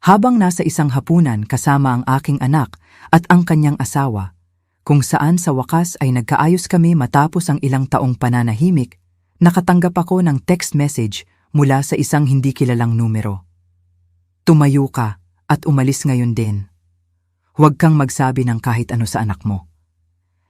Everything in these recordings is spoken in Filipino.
Habang nasa isang hapunan kasama ang aking anak at ang kanyang asawa, kung saan sa wakas ay nagkaayos kami matapos ang ilang taong pananahimik, nakatanggap ako ng text message mula sa isang hindi kilalang numero. Tumayo ka at umalis ngayon din. Huwag kang magsabi ng kahit ano sa anak mo.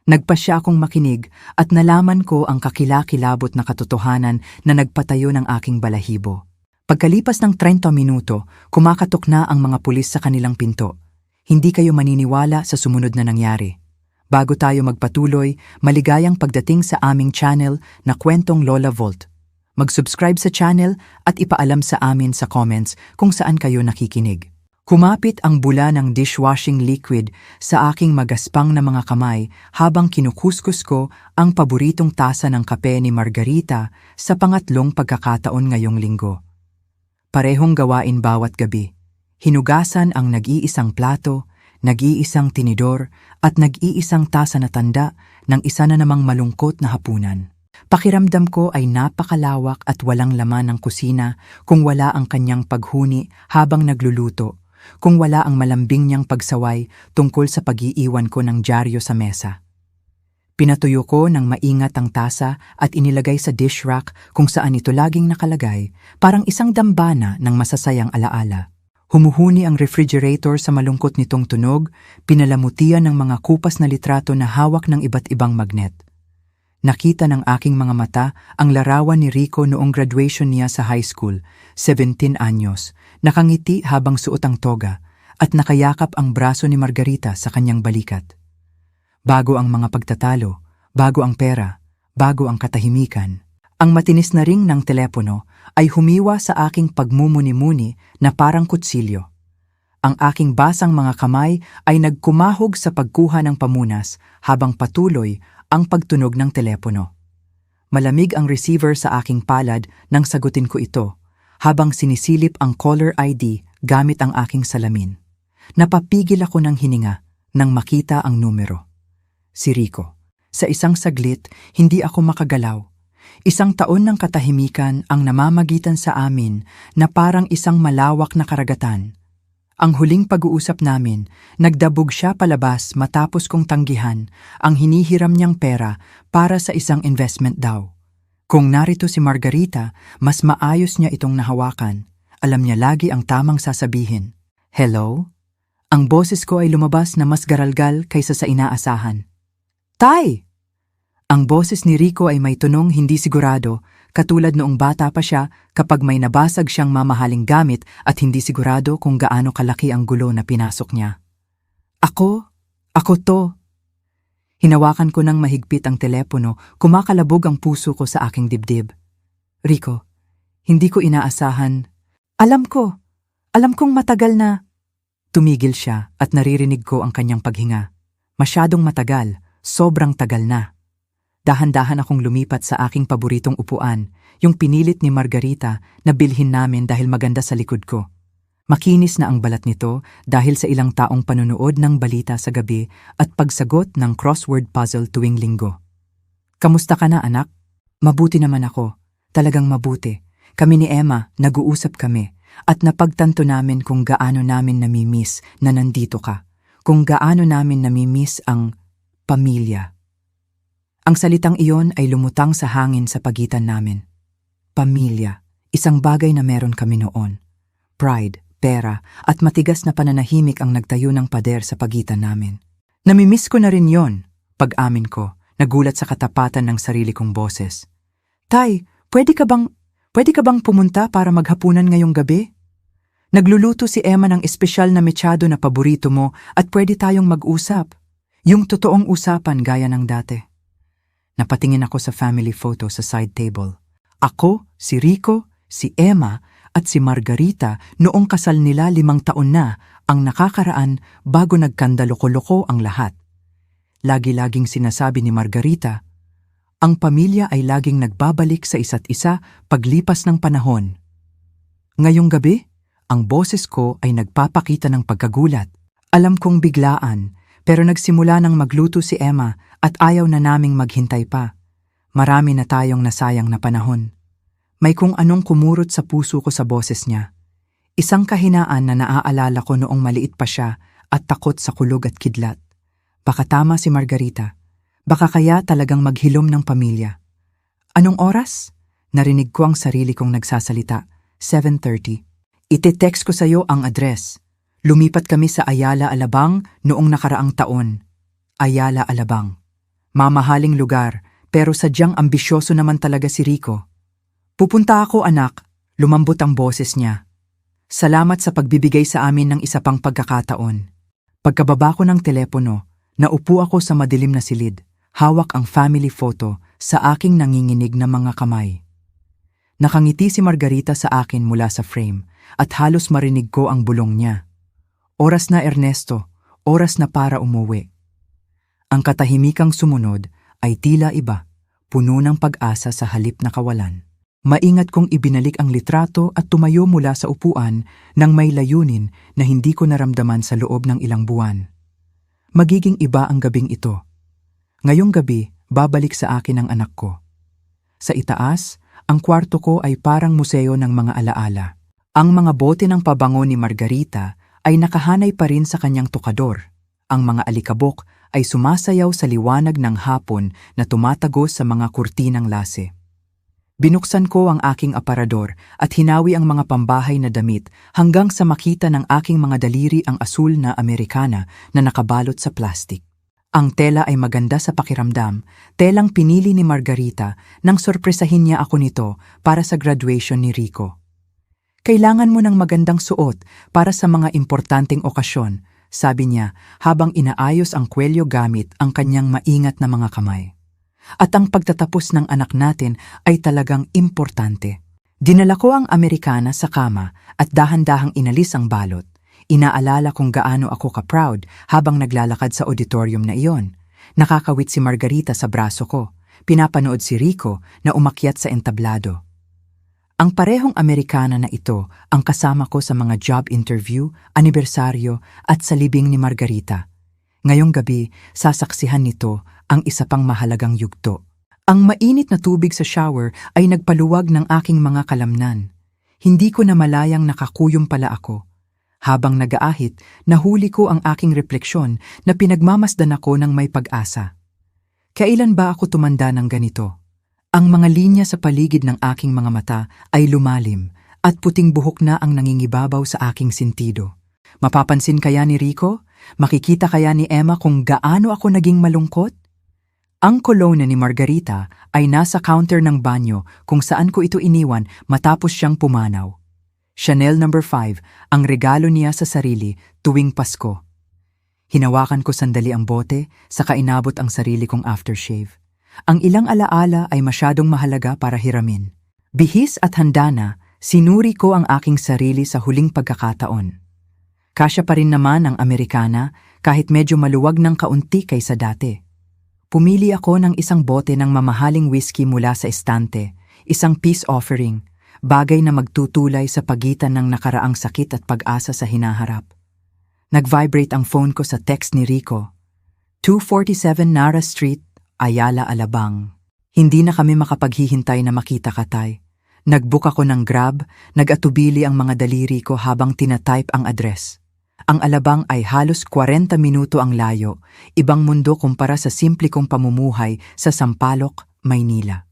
Nagpasya akong makinig at nalaman ko ang kakilakilabot na katotohanan na nagpatayo ng aking balahibo. Pagkalipas ng 30 minuto, kumakatok na ang mga pulis sa kanilang pinto. Hindi kayo maniniwala sa sumunod na nangyari. Bago tayo magpatuloy, maligayang pagdating sa aming channel na Kwentong Lola Volt. Mag-subscribe sa channel at ipaalam sa amin sa comments kung saan kayo nakikinig. Kumapit ang bula ng dishwashing liquid sa aking magaspang na mga kamay habang kinukuskus ko ang paboritong tasa ng kape ni Margarita sa pangatlong pagkakataon ngayong linggo. Parehong gawain bawat gabi. Hinugasan ang nag-iisang plato, nag-iisang tinidor at nag-iisang tasa na tanda ng isa na namang malungkot na hapunan. Pakiramdam ko ay napakalawak at walang laman ng kusina kung wala ang kanyang paghuni habang nagluluto, kung wala ang malambing niyang pagsaway tungkol sa pag-iiwan ko ng dyaryo sa mesa. Pinatuyo ko ng maingat ang tasa at inilagay sa dish rack kung saan ito laging nakalagay, parang isang dambana ng masasayang alaala. Humuhuni ang refrigerator sa malungkot nitong tunog, pinalamutian ng mga kupas na litrato na hawak ng iba't ibang magnet. Nakita ng aking mga mata ang larawan ni Rico noong graduation niya sa high school, 17 anyos, nakangiti habang suot ang toga at nakayakap ang braso ni Margarita sa kanyang balikat. Bago ang mga pagtatalo, bago ang pera, bago ang katahimikan, ang matinis na ring ng telepono ay humiwa sa aking pagmumuni-muni na parang kutsilyo. Ang aking basang mga kamay ay nagkumahog sa pagkuha ng pamunas habang patuloy ang pagtunog ng telepono. Malamig ang receiver sa aking palad nang sagutin ko ito, habang sinisilip ang caller ID gamit ang aking salamin. Napapigil ako ng hininga nang makita ang numero. Si Rico. Sa isang saglit, hindi ako makagalaw. Isang taon ng katahimikan ang namamagitan sa amin na parang isang malawak na karagatan. Ang huling pag-uusap namin, nagdabog siya palabas matapos kong tanggihan ang hinihiram niyang pera para sa isang investment daw. Kung narito si Margarita, mas maayos niya itong nahawakan. Alam niya lagi ang tamang sasabihin. Hello? Ang boses ko ay lumabas na mas garalgal kaysa sa inaasahan. Tay! Ang boses ni Rico ay may tunong hindi sigurado, katulad noong bata pa siya kapag may nabasag siyang mamahaling gamit at hindi sigurado kung gaano kalaki ang gulo na pinasok niya. Ako to. Hinawakan ko ng mahigpit ang telepono, kumakalabog ang puso ko sa aking dibdib. Rico, hindi ko inaasahan. Alam kong matagal na. Tumigil siya at naririnig ko ang kanyang paghinga. Masyadong matagal, sobrang tagal na. Dahan-dahan akong lumipat sa aking paboritong upuan, yung pinilit ni Margarita na bilhin namin dahil maganda sa likod ko. Makinis na ang balat nito dahil sa ilang taong panunood ng balita sa gabi at pagsagot ng crossword puzzle tuwing linggo. Kamusta ka na, anak? Mabuti naman ako. Talagang mabuti. Kami ni Emma, nag-uusap kami at napagtanto namin kung gaano namin namimiss na nandito ka. Kung gaano namin namimiss ang pamilya. Ang salitang iyon ay lumutang sa hangin sa pagitan namin. Pamilya, isang bagay na meron kami noon. Pride, pera, at matigas na pananahimik ang nagtayo ng pader sa pagitan namin. Namimiss ko na rin yon, pag-amin ko, nagulat sa katapatan ng sarili kong boses. Tay, pwede ka bang pumunta para maghapunan ngayong gabi? Nagluluto si Emma ng espesyal na mechado na paborito mo at pwede tayong mag-usap. Yung totoong usapan gaya ng dati. Napatingin ako sa family photo sa side table. Ako, si Rico, si Emma at si Margarita noong kasal nila 5 taon na ang nakakaraan bago nagkandaloko-loko ang lahat. Lagi-laging sinasabi ni Margarita, ang pamilya ay laging nagbabalik sa isa't isa paglipas ng panahon. Ngayong gabi, ang boses ko ay nagpapakita ng pagkagulat. Alam kong biglaan, pero nagsimula nang magluto si Emma at ayaw na naming maghintay pa. Marami na tayong nasayang na panahon. May kung anong kumurot sa puso ko sa boses niya. Isang kahinaan na naaalala ko noong maliit pa siya at takot sa kulog at kidlat. Baka tama si Margarita. Baka kaya talagang maghilom ng pamilya. Anong oras? Narinig ko ang sarili kong nagsasalita. 7:30. Ite-text ko sa'yo ang address. Lumipat kami sa Ayala, Alabang noong nakaraang taon. Ayala, Alabang. Mamahaling lugar, pero sadyang ambisyoso naman talaga si Rico. Pupunta ako, anak. Lumambot ang boses niya. Salamat sa pagbibigay sa amin ng isa pang pagkakataon. Pagkababa ko ng telepono, naupo ako sa madilim na silid. Hawak ang family photo sa aking nanginginig na mga kamay. Nakangiti si Margarita sa akin mula sa frame at halos marinig ko ang bulong niya. Oras na, Ernesto, oras na para umuwi. Ang katahimikang sumunod ay tila iba, puno ng pag-asa sa halip na kawalan. Maingat kong ibinalik ang litrato at tumayo mula sa upuan nang may layunin na hindi ko naramdaman sa loob ng ilang buwan. Magiging iba ang gabing ito. Ngayong gabi, babalik sa akin ang anak ko. Sa itaas, ang kwarto ko ay parang museo ng mga alaala. Ang mga bote ng pabango ni Margarita ay nakahanay pa rin sa kanyang tukador. Ang mga alikabok ay sumasayaw sa liwanag ng hapon na tumatagos sa mga kurtinang lase. Binuksan ko ang aking aparador at hinawi ang mga pambahay na damit hanggang sa makita ng aking mga daliri ang asul na Amerikana na nakabalot sa plastik. Ang tela ay maganda sa pakiramdam, telang pinili ni Margarita nang sorpresahin niya ako nito para sa graduation ni Rico. Kailangan mo ng magandang suot para sa mga importanteng okasyon, sabi niya habang inaayos ang kwelyo gamit ang kanyang maingat na mga kamay. At ang pagtatapos ng anak natin ay talagang importante. Dinala ko ang Amerikana sa kama at dahan-dahang inalis ang balot. Inaalala kung gaano ako ka-proud habang naglalakad sa auditorium na iyon. Nakakawit si Margarita sa braso ko. Pinapanood si Rico na umakyat sa entablado. Ang parehong Amerikana na ito ang kasama ko sa mga job interview, anibersaryo at sa libing ni Margarita. Ngayong gabi, sasaksihan nito ang isa pang mahalagang yugto. Ang mainit na tubig sa shower ay nagpaluwag ng aking mga kalamnan. Hindi ko na malayang nakakuyom pala ako. Habang nag-aahit, nahuli ko ang aking refleksyon na pinagmamasdan ako ng may pag-asa. Kailan ba ako tumanda ng ganito? Ang mga linya sa paligid ng aking mga mata ay lumalim at puting buhok na ang nangingibabaw sa aking sentido. Mapapansin kaya ni Rico? Makikita kaya ni Emma kung gaano ako naging malungkot? Ang kolona ni Margarita ay nasa counter ng banyo kung saan ko ito iniwan matapos siyang pumanaw. Chanel No. 5 ang regalo niya sa sarili tuwing Pasko. Hinawakan ko sandali ang bote, saka inabot ang sarili kong aftershave. Ang ilang alaala ay masyadong mahalaga para hiramin. Bihis at handa na, sinuri ko ang aking sarili sa huling pagkakataon. Kasya pa rin naman ang Amerikana kahit medyo maluwag ng kaunti kaysa dati. Pumili ako ng isang bote ng mamahaling whiskey mula sa estante, isang peace offering, bagay na magtutulay sa pagitan ng nakaraang sakit at pag-asa sa hinaharap. Nag-vibrate ang phone ko sa text ni Rico. 247 Nara Street, Ayala, Alabang. Hindi na kami makapaghihintay na makita ka, Tay. Nag-book ako ng Grab, nag-atubili ang mga daliri ko habang tinatype ang address. Ang Alabang ay halos 40 minuto ang layo, ibang mundo kumpara sa simple kong pamumuhay sa Sampaloc, Maynila.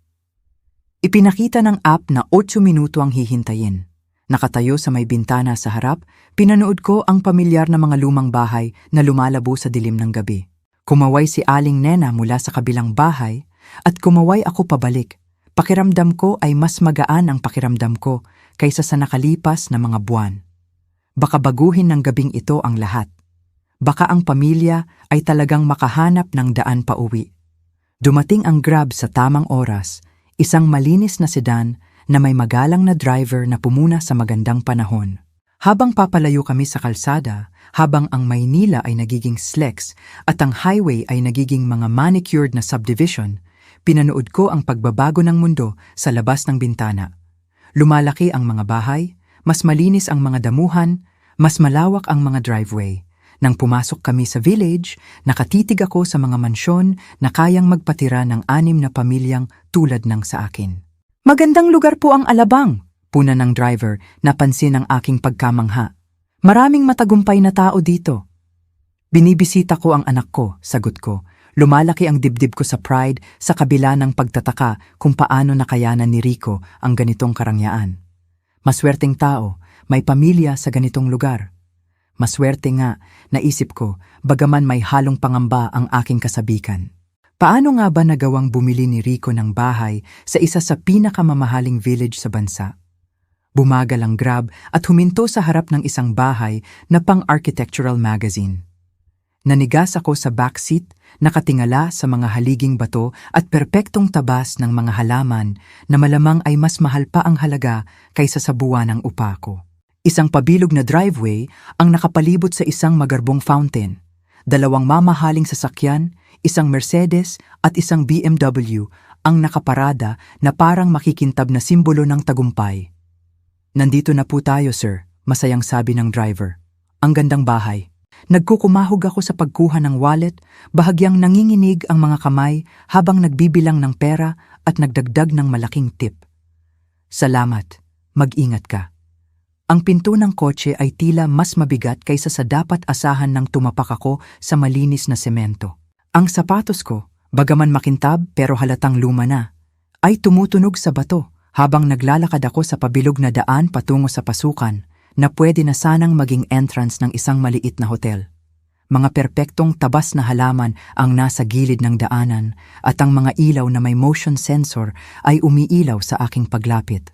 Ipinakita ng app na 8 minuto ang hihintayin. Nakatayo sa may bintana sa harap, pinanood ko ang pamilyar na mga lumang bahay na lumalabo sa dilim ng gabi. Kumaway si Aling Nena mula sa kabilang bahay at kumaway ako pabalik. Pakiramdam ko ay mas magaan ang pakiramdam ko kaysa sa nakalipas na mga buwan. Baka baguhin ng gabing ito ang lahat. Baka ang pamilya ay talagang makahanap ng daan pa uwi. Dumating ang Grab sa tamang oras, isang malinis na sedan na may magalang na driver na pumuna sa magandang panahon. Habang papalayo kami sa kalsada, habang ang Maynila ay nagiging slex at ang highway ay nagiging mga manicured na subdivision, pinanood ko ang pagbabago ng mundo sa labas ng bintana. Lumalaki ang mga bahay, mas malinis ang mga damuhan, mas malawak ang mga driveway. Nang pumasok kami sa village, nakatitig ako sa mga mansyon na kayang magpatira ng 6 na pamilyang tulad ng sa akin. Magandang lugar po ang Alabang, puna ng driver, napansin ang aking pagkamangha. Maraming matagumpay na tao dito. Binibisita ko ang anak ko, sagot ko. Lumalaki ang dibdib ko sa pride sa kabila ng pagtataka kung paano nakayanan ni Rico ang ganitong karangyaan. Maswerteng tao, may pamilya sa ganitong lugar. Maswerte nga, naisip ko, bagaman may halong pangamba ang aking kasabikan. Paano nga ba nagawang bumili ni Rico ng bahay sa isa sa pinakamamahaling village sa bansa? Bumagal ang Grab at huminto sa harap ng isang bahay na pang-architectural magazine. Nanigas ako sa backseat, nakatingala sa mga haliging bato at perpektong tabas ng mga halaman na malamang ay mas mahal pa ang halaga kaysa sa buwan ng upa ko. Isang pabilog na driveway ang nakapalibot sa isang magarbong fountain. 2 mamahaling sasakyan, isang Mercedes at isang BMW ang nakaparada na parang makikintab na simbolo ng tagumpay. Nandito na po tayo, sir, masayang sabi ng driver. Ang gandang bahay. Nagkukumahog ako sa pagkuha ng wallet, bahagyang nanginginig ang mga kamay habang nagbibilang ng pera at nagdagdag ng malaking tip. Salamat, mag-ingat ka. Ang pinto ng kotse ay tila mas mabigat kaysa sa dapat asahan nang tumapak ako sa malinis na semento. Ang sapatos ko, bagaman makintab pero halatang luma na, ay tumutunog sa bato habang naglalakad ako sa pabilog na daan patungo sa pasukan na pwede na sanang maging entrance ng isang maliit na hotel. Mga perpektong tabas na halaman ang nasa gilid ng daanan at ang mga ilaw na may motion sensor ay umiilaw sa aking paglapit.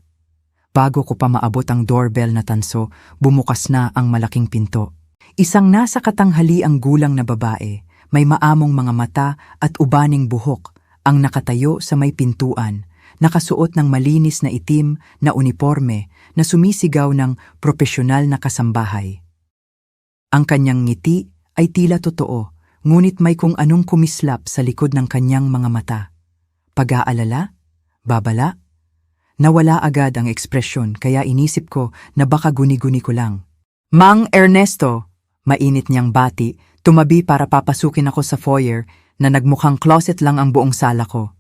Bago ko pa maabot ang doorbell na tanso, bumukas na ang malaking pinto. Isang nasa katanghali ang gulang na babae, may maamong mga mata at ubaning buhok, ang nakatayo sa may pintuan, nakasuot ng malinis na itim na uniforme na sumisigaw ng propesyonal na kasambahay. Ang kanyang ngiti ay tila totoo, ngunit may kung anong kumislap sa likod ng kanyang mga mata. Pag-aalala? Babala? Nawala agad ang ekspresyon kaya inisip ko na baka guni-guni ko lang. Mang Ernesto! Mainit niyang bati, tumabi para papasukin ako sa foyer na nagmukhang closet lang ang buong sala ko.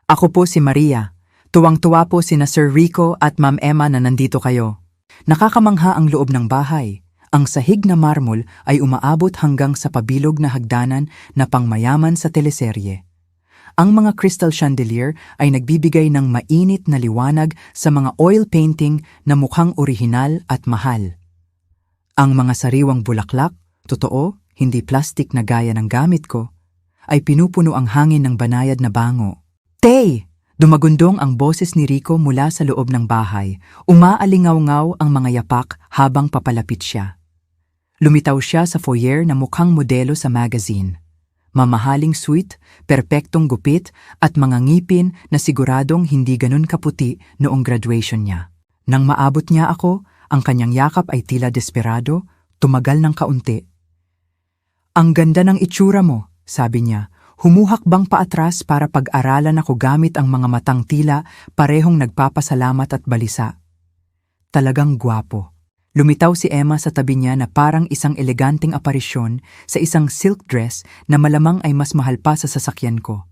Ako po si Maria. Tuwang-tuwa po sina Sir Rico at Ma'am Emma na nandito kayo. Nakakamangha ang loob ng bahay. Ang sahig na marmol ay umaabot hanggang sa pabilog na hagdanan na pangmayaman sa teleserye. Ang mga crystal chandelier ay nagbibigay ng mainit na liwanag sa mga oil painting na mukhang orihinal at mahal. Ang mga sariwang bulaklak, totoo, hindi plastik na gaya ng gamit ko, ay pinupuno ang hangin ng banayad na bango. Tay! Dumagundong ang boses ni Rico mula sa loob ng bahay. Umaalingaw-ngaw ang mga yapak habang papalapit siya. Lumitaw siya sa foyer na mukhang modelo sa magazine. Mamahaling suite, perpektong gupit at mga ngipin na siguradong hindi ganun kaputi noong graduation niya. Nang maabot niya ako, ang kanyang yakap ay tila desperado, tumagal ng kaunti. Ang ganda ng itsura mo, sabi niya. Humuhakbang paatras para pag-aralan ako gamit ang mga matang tila parehong nagpapasalamat at balisa. Talagang gwapo. Lumitaw si Emma sa tabi niya na parang isang eleganteng aparisyon sa isang silk dress na malamang ay mas mahal pa sa sasakyan ko.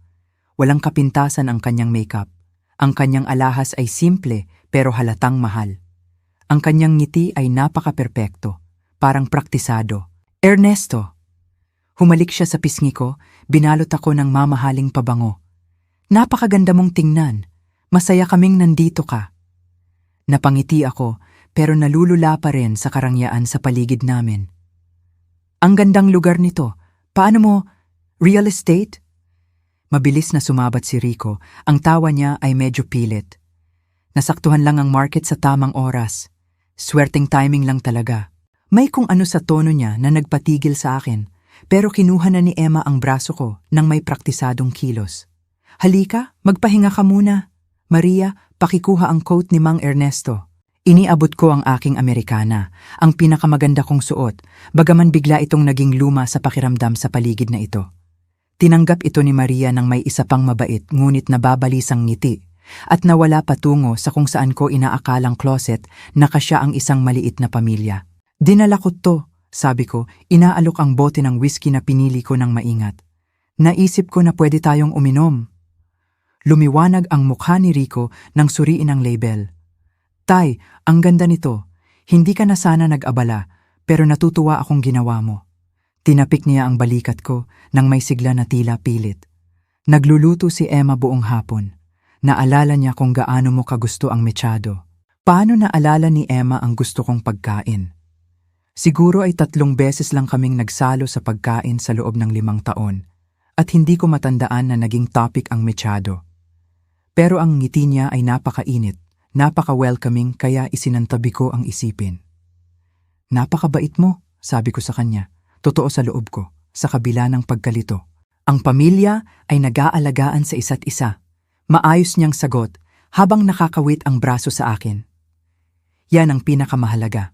Walang kapintasan ang kanyang makeup. Ang kanyang alahas ay simple pero halatang mahal. Ang kanyang ngiti ay napaka-perpekto, parang praktisado. Ernesto! Humalik siya sa pisngi ko, binalot ako ng mamahaling pabango. Napakaganda mong tingnan. Masaya kaming nandito ka. Napangiti ako, pero nalulula pa rin sa karangyaan sa paligid namin. Ang gandang lugar nito. Paano mo? Real estate? Mabilis na sumabat si Rico. Ang tawa niya ay medyo pilit. Nasaktuhan lang ang market sa tamang oras. Swerteng timing lang talaga. May kung ano sa tono niya na nagpatigil sa akin. Pero kinuha na ni Emma ang braso ko nang may praktisadong kilos. Halika, magpahinga ka muna. Maria, pakikuha ang coat ni Mang Ernesto. Iniabot ko ang aking Amerikana, ang pinakamaganda kong suot, bagaman bigla itong naging luma sa pakiramdam sa paligid na ito. Tinanggap ito ni Maria ng may isa pang mabait ngunit nababalisang ngiti at nawala patungo sa kung saan ko inaakalang closet na kasya ang isang maliit na pamilya. Dinala ko to. Sabi ko, inaalok ang bote ng whiskey na pinili ko ng maingat. Naisip ko na pwede tayong uminom. Lumiwanag ang mukha ni Rico nang suriin ang label. Tay, ang ganda nito. Hindi ka na sana nag-abala, pero natutuwa akong ginawa mo. Tinapik niya ang balikat ko nang may sigla na tila pilit. Nagluluto si Emma buong hapon. Naalala niya kung gaano mo kagusto ang mechado. Paano naalala ni Emma ang gusto kong pagkain? Siguro ay 3 beses lang kaming nagsalo sa pagkain sa loob ng 5 taon at hindi ko matandaan na naging topic ang mechado. Pero ang ngiti niya ay napakainit, napaka-welcoming kaya isinantabi ko ang isipin. Napakabait mo, sabi ko sa kanya, totoo sa loob ko, sa kabila ng pagkalito. Ang pamilya ay nag-aalagaan sa isa't isa. Maayos niyang sagot habang nakakawit ang braso sa akin. Yan ang pinakamahalaga.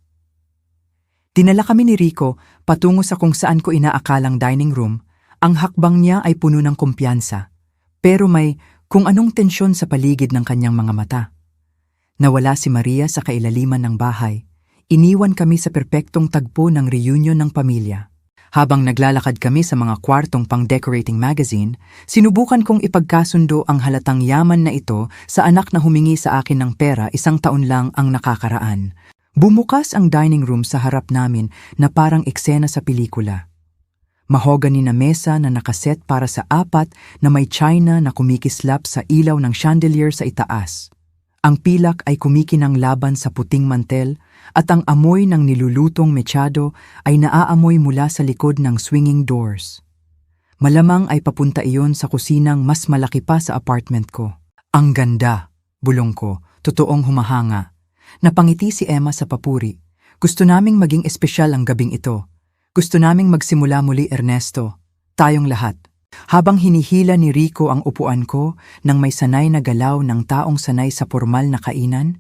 Dinala kami ni Rico patungo sa kung saan ko inaakalang dining room. Ang hakbang niya ay puno ng kumpiyansa. Pero may kung anong tensyon sa paligid ng kanyang mga mata. Nawala si Maria sa kailaliman ng bahay. Iniwan kami sa perpektong tagpo ng reunion ng pamilya. Habang naglalakad kami sa mga kwartong pang-decorating magazine, sinubukan kong ipagkasundo ang halatang yaman na ito sa anak na humingi sa akin ng pera 1 taon lang ang nakakaraan. Bumukas ang dining room sa harap namin na parang eksena sa pelikula. Mahogany na mesa na nakaset para sa 4 na may china na kumikislap sa ilaw ng chandelier sa itaas. Ang pilak ay kumikinang laban sa puting mantel at ang amoy ng nilulutong mechado ay naaamoy mula sa likod ng swinging doors. Malamang ay papunta iyon sa kusinang mas malaki pa sa apartment ko. Ang ganda, bulong ko, totoong humahanga. Napangiti si Emma sa papuri. Gusto naming maging espesyal ang gabing ito. Gusto naming magsimula muli, Ernesto. Tayong lahat. Habang hinihila ni Rico ang upuan ko nang may sanay na galaw ng taong sanay sa formal na kainan,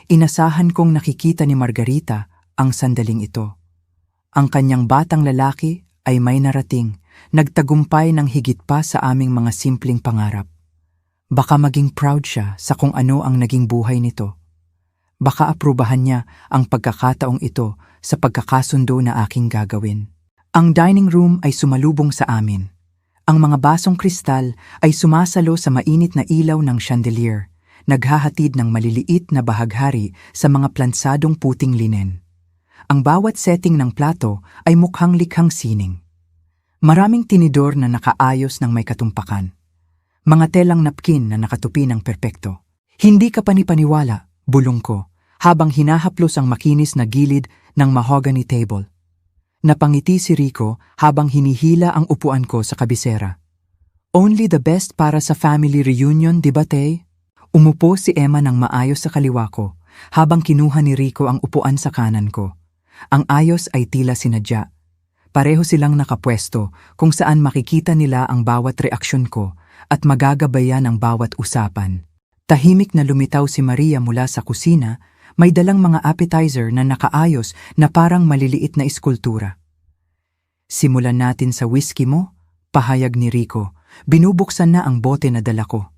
inasahan kong nakikita ni Margarita ang sandaling ito. Ang kanyang batang lalaki ay may narating, nagtagumpay ng higit pa sa aming mga simpleng pangarap. Baka maging proud siya sa kung ano ang naging buhay nito. Baka aprubahan niya ang pagkakataong ito sa pagkakasundo na aking gagawin. Ang dining room ay sumalubong sa amin. Ang mga basong kristal ay sumasalo sa mainit na ilaw ng chandelier, naghahatid ng maliliit na bahaghari sa mga plansadong puting linen. Ang bawat setting ng plato ay mukhang likhang sining. Maraming tinidor na nakaayos ng may katumpakan. Mga telang napkin na nakatupi ng perpekto. Hindi ka panipaniwala, bulong ko, habang hinahaplos ang makinis na gilid ng mahogany table. Napangiti si Rico habang hinihila ang upuan ko sa kabisera. Only the best para sa family reunion, di ba, Tay? Umupo si Emma ng maayos sa kaliwa ko habang kinuha ni Rico ang upuan sa kanan ko. Ang ayos ay tila sinadya. Pareho silang nakapwesto kung saan makikita nila ang bawat reaksyon ko at magagabayan ang bawat usapan. Tahimik na lumitaw si Maria mula sa kusina. May dalang mga appetizer na nakaayos na parang maliliit na eskultura. Simulan natin sa whiskey mo, pahayag ni Rico. Binubuksan na ang bote na dala ko.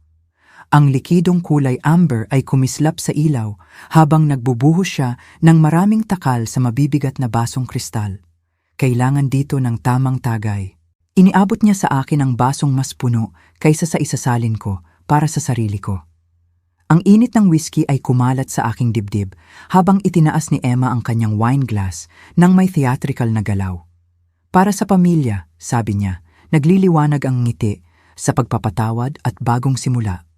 Ang likidong kulay amber ay kumislap sa ilaw habang nagbubuhos siya ng maraming takal sa mabibigat na basong kristal. Kailangan dito ng tamang tagay. Iniabot niya sa akin ang basong mas puno kaysa sa isasalin ko para sa sarili ko. Ang init ng whiskey ay kumalat sa aking dibdib habang itinaas ni Emma ang kanyang wine glass nang may theatrical na galaw. Para sa pamilya, sabi niya, nagliliwanag ang ngiti sa pagpapatawad at bagong simula.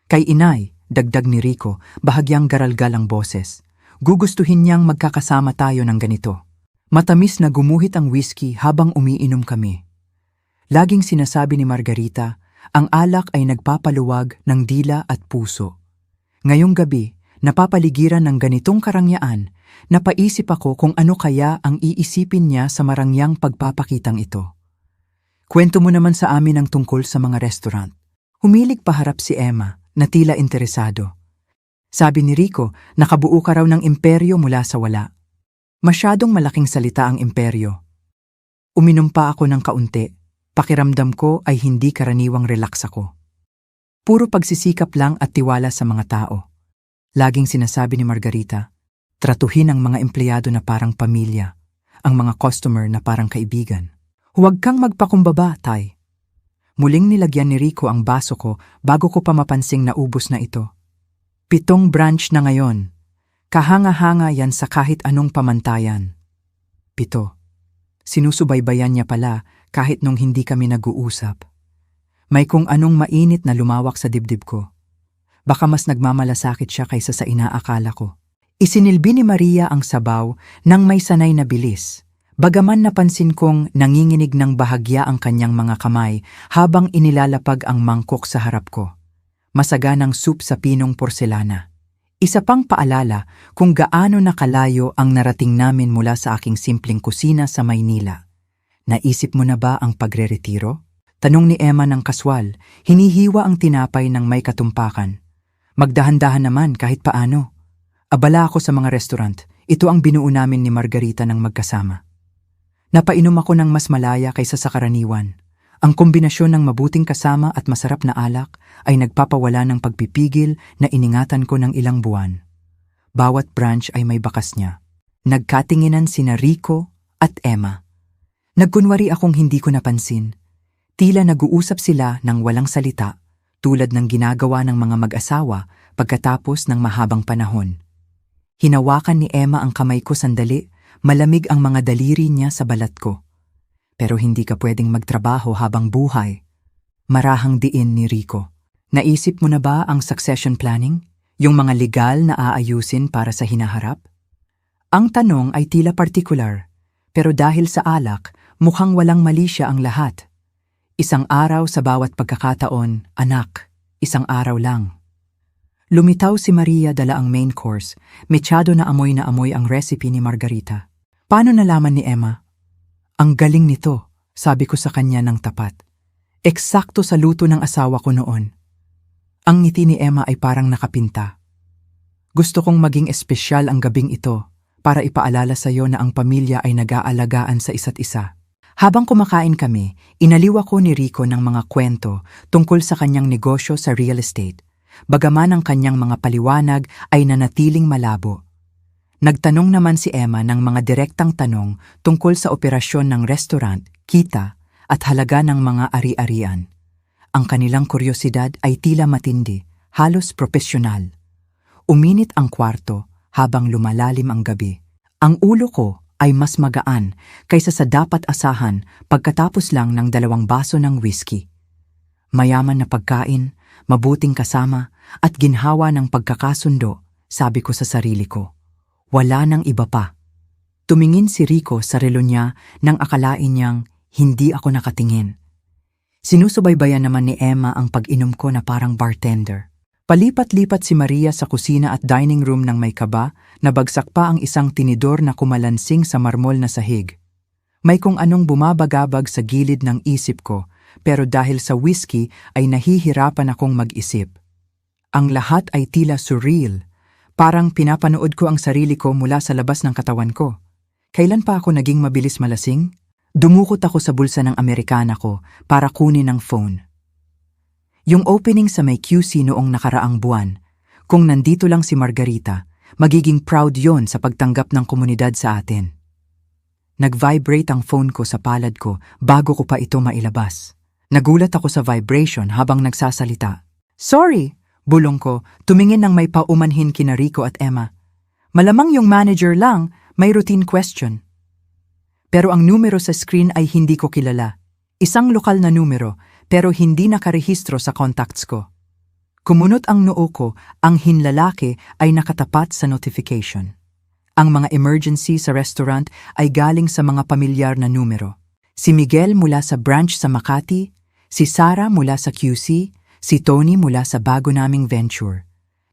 Kay inay, dagdag ni Rico, bahagyang garalgal ang boses. Gugustuhin niyang magkakasama tayo ng ganito. Matamis na gumuhit ang whiskey habang umiinom kami. Laging sinasabi ni Margarita, ang alak ay nagpapaluwag ng dila at puso. Ngayong gabi, napapaligiran ng ganitong karangyaan, napaisip ako kung ano kaya ang iisipin niya sa marangyang pagpapakitang ito. Kwento mo naman sa amin ang tungkol sa mga restaurant. Humilig paharap si Emma, na tila interesado. Sabi ni Rico, nakabuo ka raw ng imperyo mula sa wala. Masyadong malaking salita ang imperyo. Uminom pa ako ng kaunti, pakiramdam ko ay hindi karaniwang relax ako. Puro pagsisikap lang at tiwala sa mga tao. Laging sinasabi ni Margarita, tratuhin ang mga empleyado na parang pamilya, ang mga customer na parang kaibigan. Huwag kang magpakumbaba, Tay. Muling nilagyan ni Rico ang baso ko bago ko pa mapansing naubos na ito. 7 branch na ngayon. Kahanga-hanga yan sa kahit anong pamantayan. 7. Sinusubaybayan niya pala kahit nung hindi kami nag-uusap. May kung anong mainit na lumawak sa dibdib ko. Baka mas nagmamalasakit siya kaysa sa inaakala ko. Isinilbi ni Maria ang sabaw nang may sanay na bilis. Bagaman napansin kong nanginginig ng bahagya ang kanyang mga kamay habang inilalapag ang mangkok sa harap ko. Masaganang soup sa pinong porselana. Isa pang paalala kung gaano nakalayo ang narating namin mula sa aking simpleng kusina sa Maynila. Naisip mo na ba ang pagre-retiro? Tanong ni Emma ng kaswal, hinihiwa ang tinapay ng may katumpakan. Magdahan-dahan naman kahit paano. Abala ako sa mga restaurant. Ito ang binuo namin ni Margarita ng magkasama. Napainom ako ng mas malaya kaysa sa karaniwan. Ang kombinasyon ng mabuting kasama at masarap na alak ay nagpapawala ng pagpipigil na iningatan ko ng ilang buwan. Bawat branch ay may bakas niya. Nagkatinginan sina Rico at Emma. Nagkunwari akong hindi ko napansin. Tila nag-uusap sila ng walang salita, tulad ng ginagawa ng mga mag-asawa pagkatapos ng mahabang panahon. Hinawakan ni Emma ang kamay ko sandali, malamig ang mga daliri niya sa balat ko. Pero hindi ka pwedeng magtrabaho habang buhay. Marahang diin ni Rico. Naisip mo na ba ang succession planning? Yung mga legal na aayusin para sa hinaharap? Ang tanong ay tila partikular, pero dahil sa alak, mukhang walang mali siya ang lahat. Isang araw sa bawat pagkakataon, anak, isang araw lang. Lumitaw si Maria dala ang main course, mechado na amoy ang recipe ni Margarita. Paano nalaman ni Emma? Ang galing nito, sabi ko sa kanya ng tapat. Eksakto sa luto ng asawa ko noon. Ang ngiti ni Emma ay parang nakapinta. Gusto kong maging espesyal ang gabing ito para ipaalala sa iyo na ang pamilya ay nag-aalagaan sa isa't isa. Habang kumakain kami, inaliw ako ni Rico ng mga kwento tungkol sa kanyang negosyo sa real estate. Bagaman ang kanyang mga paliwanag ay nanatiling malabo. Nagtanong naman si Emma ng mga direktang tanong tungkol sa operasyon ng restaurant, kita, at halaga ng mga ari-arian. Ang kanilang kuryosidad ay tila matindi, halos propesyonal. Uminit ang kwarto habang lumalalim ang gabi. Ang ulo ko ay mas magaan kaysa sa dapat asahan pagkatapos lang ng 2 baso ng whiskey. Mayaman na pagkain, mabuting kasama, at ginhawa ng pagkakasundo, sabi ko sa sarili ko. Wala nang iba pa. Tumingin si Rico sa relo niya nang akalain niyang hindi ako nakatingin. Sinusubaybayan naman ni Emma ang pag-inom ko na parang bartender. Palipat-lipat si Maria sa kusina at dining room ng may kaba, nabagsak pa ang isang tinidor na kumalansing sa marmol na sahig. May kung anong bumabagabag sa gilid ng isip ko, pero dahil sa whiskey ay nahihirapan akong mag-isip. Ang lahat ay tila surreal. Parang pinapanood ko ang sarili ko mula sa labas ng katawan ko. Kailan pa ako naging mabilis malasing? Dumukot ako sa bulsa ng Amerikana ko para kunin ang phone. Yung opening sa may QC noong nakaraang buwan, kung nandito lang si Margarita, magiging proud yon sa pagtanggap ng komunidad sa atin. Nag-vibrate ang phone ko sa palad ko bago ko pa ito mailabas. Nagulat ako sa vibration habang nagsasalita. Sorry! Bulong ko, tumingin ng may paumanhin kina Rico at Emma. Malamang yung manager lang, may routine question. Pero ang numero sa screen ay hindi ko kilala. Isang lokal na numero, pero hindi nakarehistro sa contacts ko. Kumunot ang noo ko, ang hinlalaki ay nakatapat sa notification. Ang mga emergency sa restaurant ay galing sa mga pamilyar na numero. Si Miguel mula sa branch sa Makati, si Sarah mula sa QC, si Tony mula sa bago naming venture.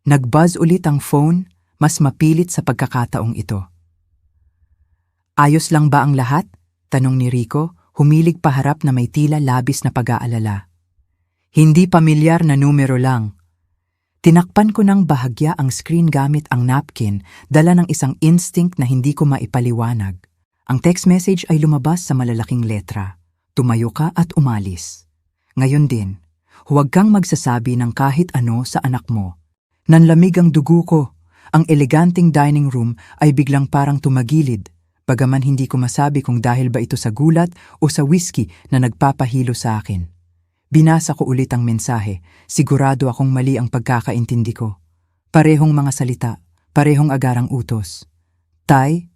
Nag-buzz ulit ang phone, mas mapilit sa pagkakataong ito. Ayos lang ba ang lahat? Tanong ni Rico, humilig paharap na may tila labis na pag-aalala. Hindi pamilyar na numero lang. Tinakpan ko ng bahagya ang screen gamit ang napkin, dala ng isang instinct na hindi ko maipaliwanag. Ang text message ay lumabas sa malalaking letra. Tumayo ka at umalis. Ngayon din, huwag kang magsasabi ng kahit ano sa anak mo. Nanlamig ang dugo ko. Ang eleganting dining room ay biglang parang tumagilid, bagaman hindi ko masabi kung dahil ba ito sa gulat o sa whiskey na nagpapahilo sa akin. Binasa ko ulit ang mensahe, sigurado akong mali ang pagkakaintindi ko. Parehong mga salita, Parehong agarang utos. Tay,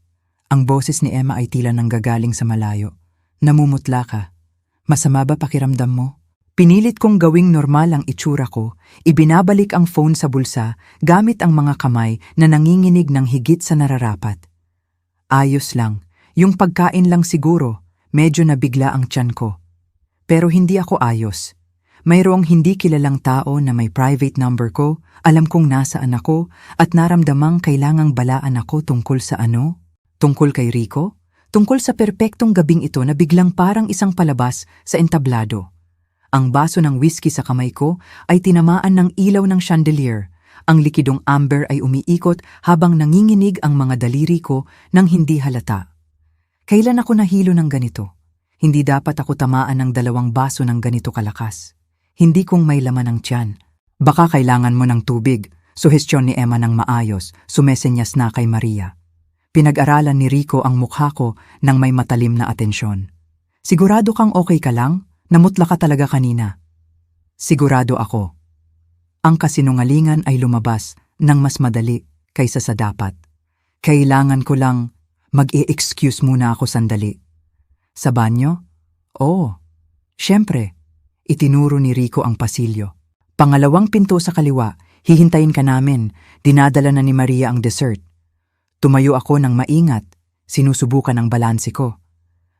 ang boses ni Emma ay tila nanggagaling sa malayo. Namumutla ka. Masama ba pakiramdam mo? Pinilit kong gawing normal ang itsura ko, ibinabalik ang phone sa bulsa gamit ang mga kamay na nanginginig ng higit sa nararapat. Ayos lang, yung pagkain lang siguro, medyo nabigla ang tiyan ko. Pero hindi ako ayos. Mayroong hindi kilalang tao na may private number ko, alam kong nasaan ako, at naramdamang kailangang balaan ako tungkol sa ano? Tungkol kay Rico? Tungkol sa perpektong gabing ito na biglang parang isang palabas sa entablado. Ang baso ng whiskey sa kamay ko ay tinamaan ng ilaw ng chandelier. Ang likidong amber ay umiikot habang nanginginig ang mga daliri ko nang hindi halata. Kailan ako nahilo ng ganito? Hindi dapat ako tamaan ng 2 baso ng ganito kalakas. Hindi kong may laman ng tiyan. Baka kailangan mo ng tubig. Suhestyon ni Emma ng maayos, sumesenyas na kay Maria. Pinag-aralan ni Rico ang mukha ko nang may matalim na atensyon. Sigurado kang okay ka lang? Namutla ka talaga kanina. Sigurado ako. Ang kasinungalingan ay lumabas ng mas madali kaysa sa dapat. Kailangan ko lang mag-i-excuse muna ako sandali. Sa banyo? Oo. Siyempre. Itinuro ni Rico ang pasilyo. Pangalawang pinto sa kaliwa, hihintayin ka namin. Dinadala na ni Maria ang dessert. Tumayo ako ng maingat, sinusubukan ang balanse ko.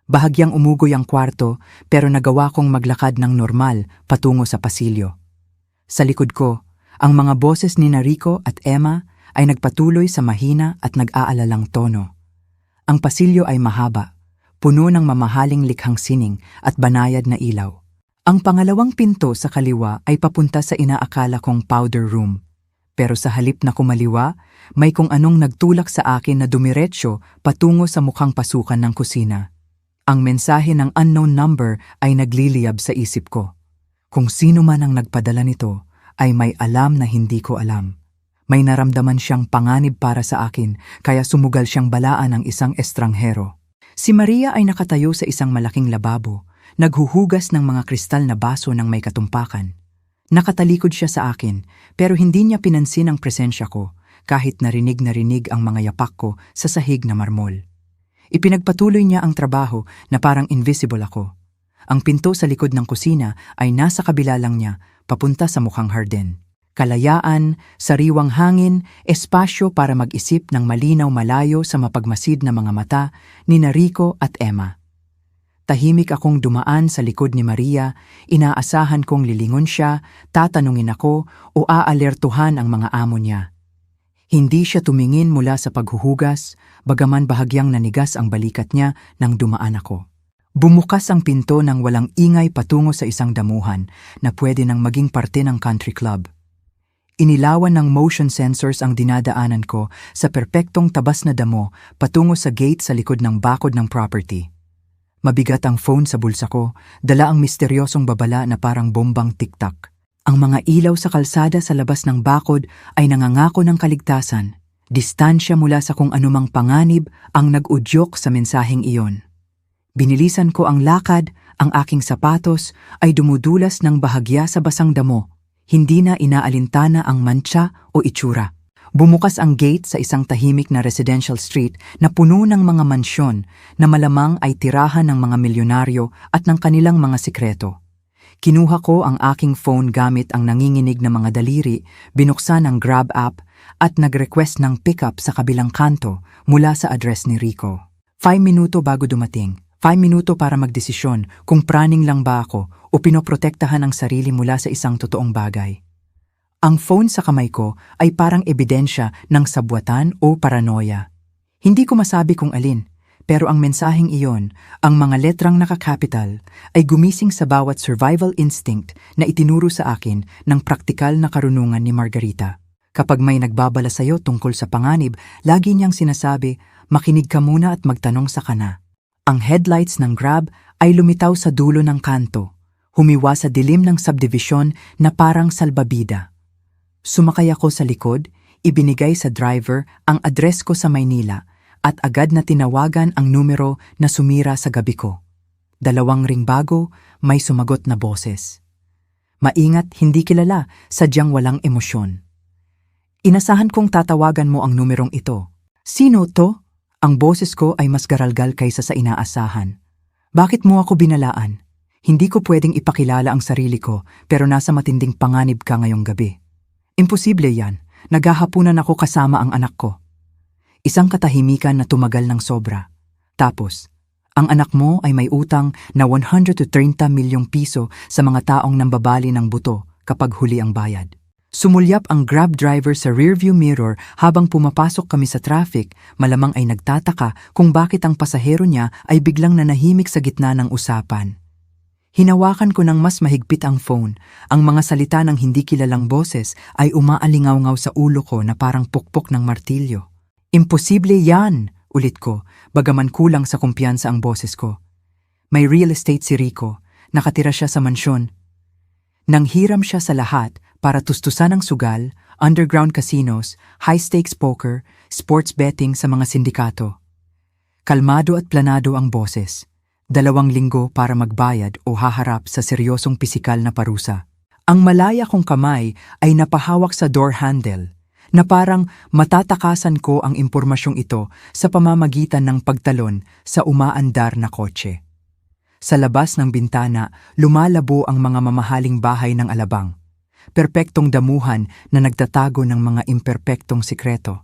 Bahagyang umugoy ang kwarto pero nagawa kong maglakad ng normal patungo sa pasilyo. Sa likod ko, ang mga boses ni Rico at Emma ay nagpatuloy sa mahina at nag-aalalang tono. Ang pasilyo ay mahaba, puno ng mamahaling likhang sining at banayad na ilaw. Ang pangalawang pinto sa kaliwa ay papunta sa inaakala kong powder room. Pero sa halip na kumaliwa, may kung anong nagtulak sa akin na dumiretsyo patungo sa mukhang pasukan ng kusina. Ang mensahe ng unknown number ay nagliliyab sa isip ko. Kung sino man ang nagpadala nito ay may alam na hindi ko alam. May naramdaman siyang panganib para sa akin kaya sumugal siyang balaan ng isang estranghero. Si Maria ay nakatayo sa isang malaking lababo, naghuhugas ng mga kristal na baso ng may katumpakan. Nakatalikod siya sa akin pero hindi niya pinansin ang presensya ko kahit narinig ang mga yapak ko sa sahig na marmol. Ipinagpatuloy niya ang trabaho na parang invisible ako. Ang pinto sa likod ng kusina ay nasa kabila lang niya, papunta sa mukhang hardin. Kalayaan, sariwang hangin, espasyo para mag-isip ng malinaw malayo sa mapagmasid na mga mata ni Rico at Emma. Tahimik akong dumaan sa likod ni Maria, inaasahan kong lilingon siya, tatanungin ako o aalertuhan ang mga amo niya. Hindi siya tumingin mula sa paghuhugas, bagaman bahagyang nanigas ang balikat niya nang dumaan ako. Bumukas ang pinto ng walang ingay patungo sa isang damuhan na pwede nang maging parte ng country club. Inilawan ng motion sensors ang dinadaanan ko sa perpektong tabas na damo patungo sa gate sa likod ng bakod ng property. Mabigat ang phone sa bulsa ko, dala ang misteryosong babala na parang bombang tiktak. Ang mga ilaw sa kalsada sa labas ng bakod ay nangangako ng kaligtasan. Distansya mula sa kung anumang panganib ang nag-udyok sa mensaheng iyon. Binilisan ko ang lakad, ang aking sapatos ay dumudulas ng bahagya sa basang damo. Hindi na inaalintana ang mantsa o itsura. Bumukas ang gate sa isang tahimik na residential street na puno ng mga mansyon na malamang ay tirahan ng mga milyonaryo at ng kanilang mga sikreto. Kinuha ko ang aking phone gamit ang nanginginig na mga daliri, binuksan ang Grab app at nag-request ng pickup sa kabilang kanto mula sa address ni Rico. 5 minuto bago dumating. 5 minuto para magdesisyon kung praning lang ba ako o pinoprotektahan ang sarili mula sa isang totoong bagay. Ang phone sa kamay ko ay parang ebidensya ng sabwatan o paranoia. Hindi ko masabi kung alin, pero ang mensaheng iyon, ang mga letrang nakakapital, ay gumising sa bawat survival instinct na itinuro sa akin ng praktikal na karunungan ni Margarita. Kapag may nagbabala sa'yo tungkol sa panganib, lagi niyang sinasabi, makinig ka muna at magtanong sa kana. Ang headlights ng Grab ay lumitaw sa dulo ng kanto, humiwa sa dilim ng subdivision na parang salbabida. Sumakay ako sa likod, ibinigay sa driver ang address ko sa Maynila at agad na tinawagan ang numero na sumira sa gabi ko. 2 ring bago, may sumagot na boses. Maingat, hindi kilala, sadyang walang emosyon. Inasahan kong tatawagan mo ang numerong ito. Sino to? Ang boses ko ay mas garalgal kaysa sa inaasahan. Bakit mo ako binalaan? Hindi ko pwedeng ipakilala ang sarili ko pero nasa matinding panganib ka ngayong gabi. Imposible yan. Naghahapunan ako kasama ang anak ko. Isang katahimikan na tumagal ng sobra. Tapos, ang anak mo ay may utang na 130 milyong piso sa mga taong nambabali ng buto kapag huli ang bayad. Sumulyap ang Grab driver sa rearview mirror habang pumapasok kami sa traffic, malamang ay nagtataka kung bakit ang pasahero niya ay biglang nanahimik sa gitna ng usapan. Hinawakan ko ng mas mahigpit ang phone. Ang mga salita ng hindi kilalang boses ay umaalingaw-ngaw sa ulo ko na parang pukpok ng martilyo. Imposible yan! Ulit ko, bagaman kulang sa kumpiyansa ang boses ko. May real estate si Rico, nakatira siya sa mansyon. Nanghiram siya sa lahat para tustusan ang sugal, underground casinos, high-stakes poker, sports betting sa mga sindikato. Kalmado at planado ang boses. 2 linggo para magbayad o haharap sa seryosong pisikal na parusa. Ang malaya kong kamay ay napahawak sa door handle, na parang matatakasan ko ang impormasyong ito sa pamamagitan ng pagtalon sa umaandar na kotse. Sa labas ng bintana, lumalabo ang mga mamahaling bahay ng Alabang. Perpektong damuhan na nagtatago ng mga imperpektong sikreto.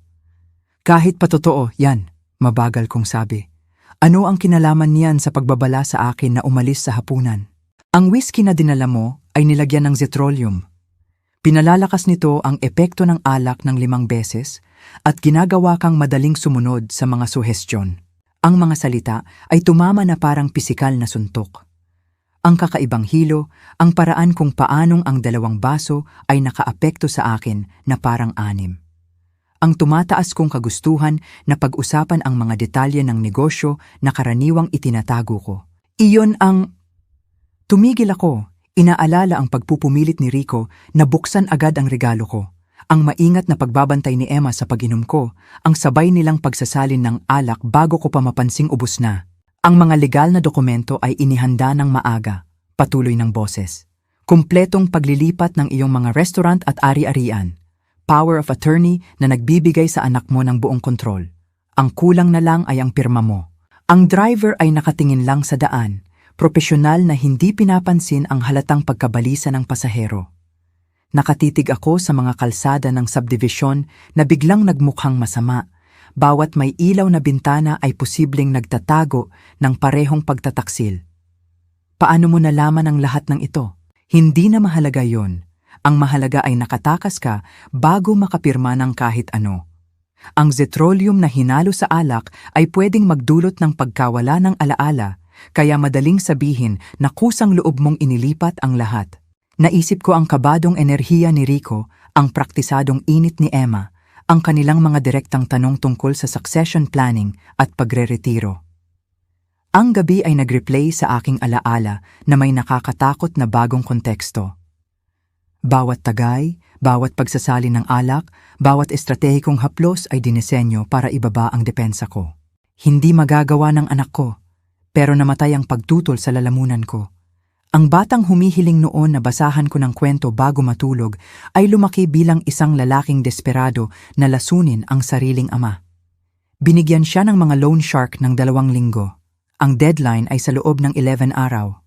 Kahit patotoo, yan, mabagal kong sabi. Ano ang kinalaman niyan sa pagbabala sa akin na umalis sa hapunan? Ang whiskey na dinala mo ay nilagyan ng zetrolium. Pinalalakas nito ang epekto ng alak ng 5 beses at ginagawa kang madaling sumunod sa mga suhestyon. Ang mga salita ay tumama na parang pisikal na suntok. Ang kakaibang hilo, ang paraan kung paanong ang 2 baso ay nakaapekto sa akin na parang 6. Ang tumataas kong kagustuhan na pag-usapan ang mga detalye ng negosyo na karaniwang itinatago ko. Iyon ang... Tumigil ako. Inaalala ang pagpupumilit ni Rico na buksan agad ang regalo ko. Ang maingat na pagbabantay ni Emma sa pag-inom ko, ang sabay nilang pagsasalin ng alak bago ko pa mapansing ubos na. Ang mga legal na dokumento ay inihanda ng maaga, patuloy ng boses. Kumpletong paglilipat ng iyong mga restaurant at ari-arian. Power of attorney na nagbibigay sa anak mo ng buong kontrol. Ang kulang na lang ay ang pirma mo. Ang driver ay nakatingin lang sa daan. Propesyonal na hindi pinapansin ang halatang pagkabalisa ng pasahero. Nakatitig ako sa mga kalsada ng subdivision na biglang nagmukhang masama. Bawat may ilaw na bintana ay posibleng nagtatago ng parehong pagtataksil. Paano mo nalaman ang lahat ng ito? Hindi na mahalaga yon. Ang mahalaga ay nakatakas ka bago makapirma ng kahit ano. Ang zetrolium na hinalo sa alak ay pwedeng magdulot ng pagkawala ng alaala, kaya madaling sabihin na kusang loob mong inilipat ang lahat. Naisip ko ang kabadong enerhiya ni Rico, ang praktisadong init ni Emma, ang kanilang mga direktang tanong tungkol sa succession planning at pagre-retiro. Ang gabi ay nag-replay sa aking alaala na may nakakatakot na bagong konteksto. Bawat tagay, bawat pagsasali ng alak, bawat estratehikong haplos ay dinisenyo para ibaba ang depensa ko. Hindi magagawa ng anak ko, pero namatay ang pagtutol sa lalamunan ko. Ang batang humihiling noon na basahan ko ng kwento bago matulog ay lumaki bilang isang lalaking desperado na lasunin ang sariling ama. Binigyan siya ng mga loan shark ng 2 linggo. Ang deadline ay sa loob ng 11 araw.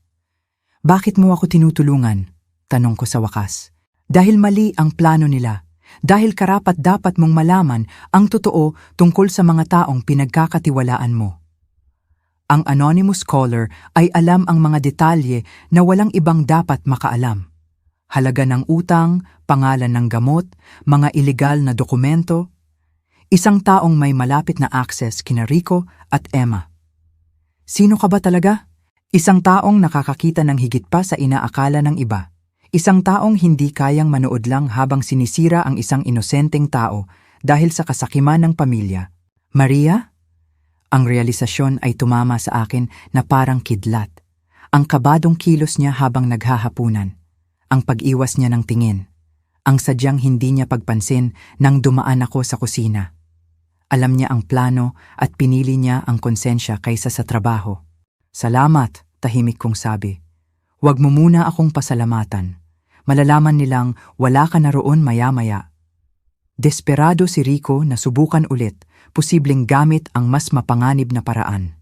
Bakit mo ako tinutulungan? Tanong ko sa wakas. Dahil mali ang plano nila. Dahil karapat-dapat mong malaman ang totoo tungkol sa mga taong pinagkakatiwalaan mo. Ang anonymous caller ay alam ang mga detalye na walang ibang dapat makaalam. Halaga ng utang, pangalan ng gamot, mga ilegal na dokumento. Isang taong may malapit na access kina Rico at Emma. Sino ka ba talaga? Isang taong nakakakita ng higit pa sa inaakala ng iba. Isang taong hindi kayang manood lang habang sinisira ang isang inosenteng tao dahil sa kasakiman ng pamilya. Maria? Ang realisasyon ay tumama sa akin na parang kidlat. Ang kabadong kilos niya habang naghahapunan. Ang pag-iwas niya ng tingin. Ang sadyang hindi niya pagpansin nang dumaan ako sa kusina. Alam niya ang plano at pinili niya ang konsensya kaysa sa trabaho. Salamat, tahimik kong sabi. Huwag mo muna akong pasalamatan. Malalaman nilang wala ka na roon maya-maya. Desperado si Rico na subukan ulit, posibleng gamit ang mas mapanganib na paraan.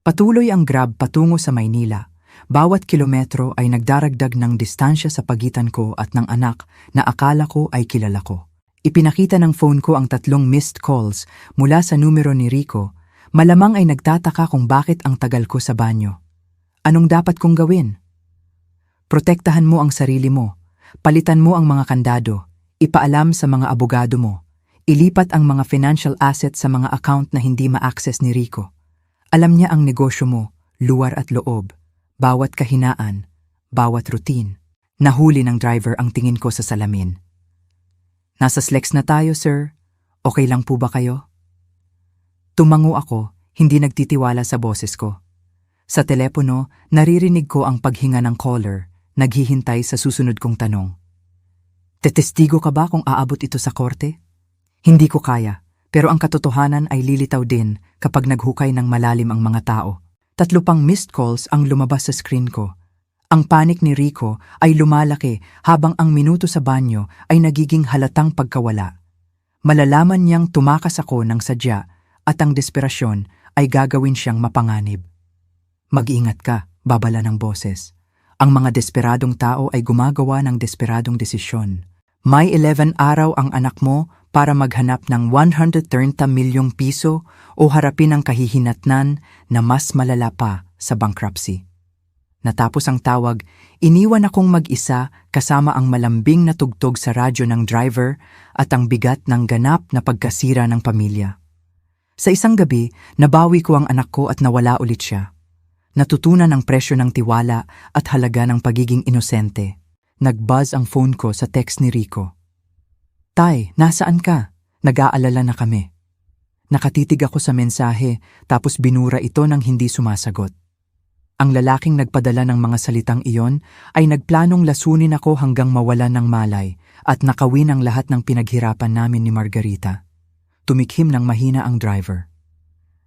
Patuloy ang Grab patungo sa Maynila. Bawat kilometro ay nagdaragdag ng distansya sa pagitan ko at ng anak na akala ko ay kilala ko. Ipinakita ng phone ko ang 3 missed calls mula sa numero ni Rico. Malamang ay nagtataka kung bakit ang tagal ko sa banyo. Anong dapat kong gawin? Protektahan mo ang sarili mo. Palitan mo ang mga kandado. Ipaalam sa mga abogado mo. Ilipat ang mga financial assets sa mga account na hindi ma-access ni Rico. Alam niya ang negosyo mo, luwar at loob. Bawat kahinaan, bawat routine. Nahuli ng driver ang tingin ko sa salamin. Nasa Slex na tayo, sir. Okay lang po ba kayo? Tumango ako, hindi nagtitiwala sa boses ko. Sa telepono, naririnig ko ang paghinga ng caller, naghihintay sa susunod kong tanong. Tetestigo ka ba kung aabot ito sa korte? Hindi ko kaya, pero ang katotohanan ay lilitaw din kapag naghukay ng malalim ang mga tao. 3 pang missed calls ang lumabas sa screen ko. Ang panik ni Rico ay lumalaki habang ang minuto sa banyo ay nagiging halatang pagkawala. Malalaman niyang tumakas ako ng sadya at ang desperasyon ay gagawin siyang mapanganib. Mag-ingat ka, babala ng boses. Ang mga desperadong tao ay gumagawa ng desperadong desisyon. May 11 araw ang anak mo para maghanap ng 130 milyong piso o harapin ang kahihinatnan na mas malala pa sa bankruptcy. Natapos ang tawag, iniwan akong mag-isa kasama ang malambing na tugtog sa radyo ng driver at ang bigat ng ganap na pagkasira ng pamilya. Sa isang gabi, nabawi ko ang anak ko at nawala ulit siya. Natutunan ang presyo ng tiwala at halaga ng pagiging inosente. Nag-buzz ang phone ko sa text ni Rico. Tay, nasaan ka? Nag-aalala na kami. Nakatitig ako sa mensahe tapos binura ito nang hindi sumasagot. Ang lalaking nagpadala ng mga salitang iyon ay nagplanong lasunin ako hanggang mawalan ng malay at nakawin ang lahat ng pinaghirapan namin ni Margarita. Tumikhim ng mahina ang driver.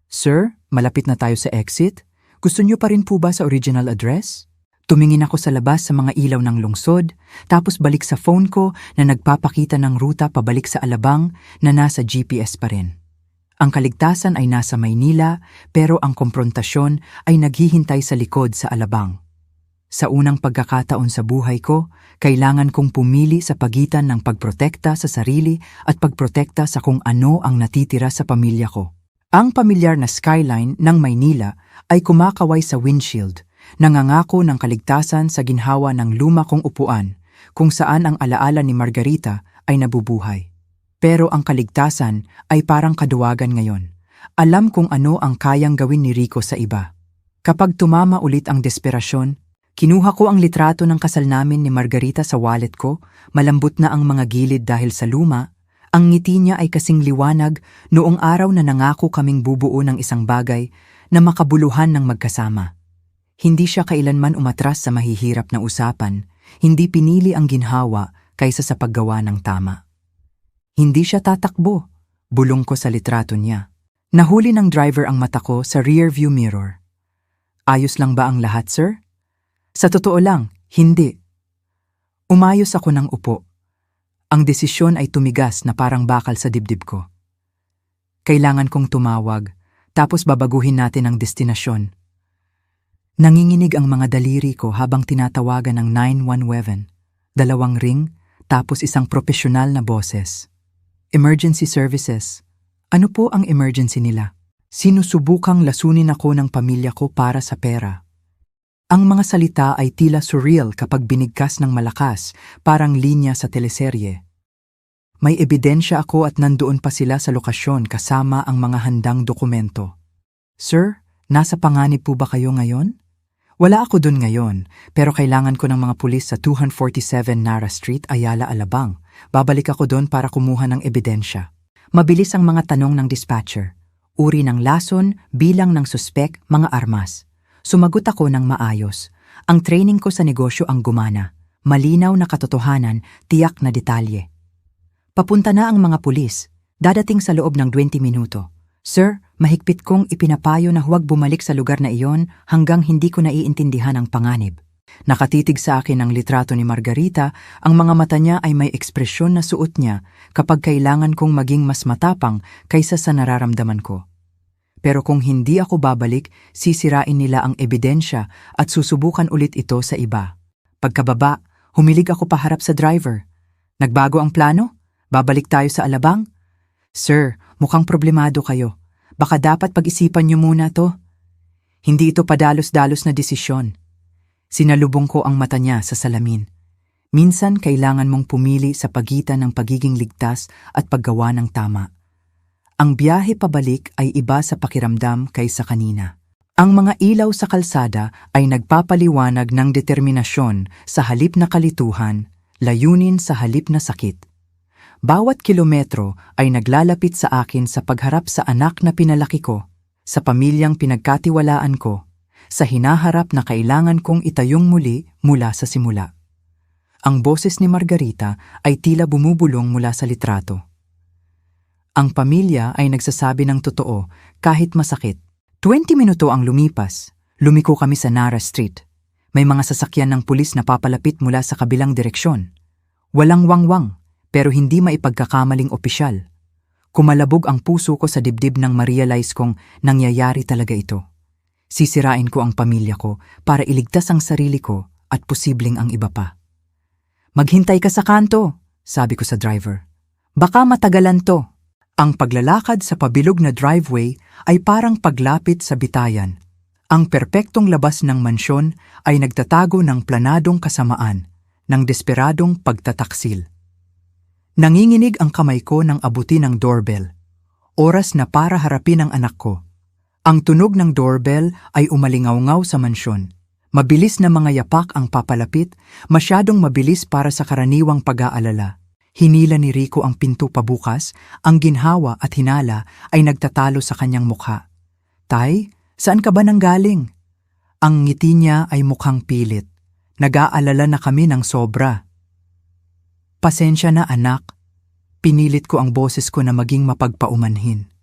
Sir, malapit na tayo sa exit? Gusto niyo pa rin po ba sa original address? Tumingin ako sa labas sa mga ilaw ng lungsod, tapos balik sa phone ko na nagpapakita ng ruta pabalik sa Alabang na nasa GPS pa rin. Ang kaligtasan ay nasa Maynila, pero ang komprontasyon ay naghihintay sa likod sa Alabang. Sa unang pagkakataon sa buhay ko, kailangan kong pumili sa pagitan ng pagprotekta sa sarili at pagprotekta sa kung ano ang natitira sa pamilya ko. Ang pamilyar na skyline ng Maynila ay kumakaway sa windshield, nangangako ng kaligtasan sa ginhawa ng luma kong upuan, kung saan ang alaala ni Margarita ay nabubuhay. Pero ang kaligtasan ay parang kaduwagan ngayon. Alam kung ano ang kayang gawin ni Rico sa iba. Kapag tumama ulit ang desperasyon, kinuha ko ang litrato ng kasal namin ni Margarita sa wallet ko, malambot na ang mga gilid dahil sa luma. Ang ngiti niya ay kasing liwanag noong araw na nangako kaming bubuo ng isang bagay na makabuluhan ng magkasama. Hindi siya kailanman umatras sa mahihirap na usapan, hindi pinili ang ginhawa kaysa sa paggawa ng tama. Hindi siya tatakbo, bulong ko sa litrato niya. Nahuli ng driver ang mata ko sa rear view mirror. Ayos lang ba ang lahat, sir? Sa totoo lang, hindi. Umayos ako ng upo. Ang desisyon ay tumigas na parang bakal sa dibdib ko. Kailangan kong tumawag, tapos babaguhin natin ang destinasyon. Nanginginig ang mga daliri ko habang tinatawagan ng 911. 2 ring, tapos isang profesional na boses. Emergency services. Ano po ang emergency nila? Sinusubukang lasunin ako ng pamilya ko para sa pera. Ang mga salita ay tila surreal kapag binigkas ng malakas, parang linya sa teleserye. May ebidensya ako at nandoon pa sila sa lokasyon kasama ang mga handang dokumento. Sir, nasa panganib po ba kayo ngayon? Wala ako dun ngayon, pero kailangan ko ng mga pulis sa 247 Nara Street, Ayala, Alabang. Babalik ako doon para kumuha ng ebidensya. Mabilis ang mga tanong ng dispatcher. Uri ng lason, bilang ng suspek, mga armas. Sumagot ako ng maayos. Ang training ko sa negosyo ang gumana. Malinaw na katotohanan, tiyak na detalye. Papunta na ang mga pulis. Dadating sa loob ng 20 minuto. Sir, mahigpit kong ipinapayo na huwag bumalik sa lugar na iyon hanggang hindi ko naiintindihan ang panganib. Nakatitig sa akin ang litrato ni Margarita, ang mga mata niya ay may ekspresyon na suot niya kapag kailangan kong maging mas matapang kaysa sa nararamdaman ko. Pero kung hindi ako babalik, sisirain nila ang ebidensya at susubukan ulit ito sa iba. Pagkababa, humilig ako paharap sa driver. Nagbago ang plano? Babalik tayo sa Alabang? Sir, mukhang problemado kayo. Baka dapat pag-isipan niyo muna to. Hindi ito padalos-dalos na desisyon. Sinalubong ko ang mata niya sa salamin. Minsan kailangan mong pumili sa pagitan ng pagiging ligtas at paggawa ng tama. Ang biyahe pabalik ay iba sa pakiramdam kaysa kanina. Ang mga ilaw sa kalsada ay nagpapaliwanag ng determinasyon sa halip na kalituhan, layunin sa halip na sakit. Bawat kilometro ay naglalapit sa akin sa pagharap sa anak na pinalaki ko, sa pamilyang pinagkatiwalaan ko, sa hinaharap na kailangan kong itayong muli mula sa simula. Ang boses ni Margarita ay tila bumubulong mula sa litrato. Ang pamilya ay nagsasabi ng totoo kahit masakit. 20 minuto ang lumipas, lumiko kami sa Nara Street. May mga sasakyan ng pulis na papalapit mula sa kabilang direksyon. Walang wangwang, pero hindi maipagkakamaling opisyal. Kumalabog ang puso ko sa dibdib nang ma-realize kong nangyayari talaga ito. Sisirain ko ang pamilya ko para iligtas ang sarili ko at posibleng ang iba pa. Maghintay ka sa kanto, sabi ko sa driver. Baka matagalan to. Ang paglalakad sa pabilog na driveway ay parang paglapit sa bitayan. Ang perpektong labas ng mansyon ay nagtatago ng planadong kasamaan, ng desperadong pagtataksil. Nanginginig ang kamay ko nang abutin ng doorbell. Oras na para harapin ang anak ko. Ang tunog ng doorbell ay umalingaw-ngaw sa mansyon. Mabilis na mga yapak ang papalapit, masyadong mabilis para sa karaniwang pag-aalala. Hinila ni Rico ang pinto pabukas, ang ginhawa at hinala ay nagtatalo sa kanyang mukha. Tay, saan ka ba nanggaling? Ang ngiti niya ay mukhang pilit. Nag-aalala na kami ng sobra. Pasensya na anak. Pinilit ko ang boses ko na maging mapagpaumanhin.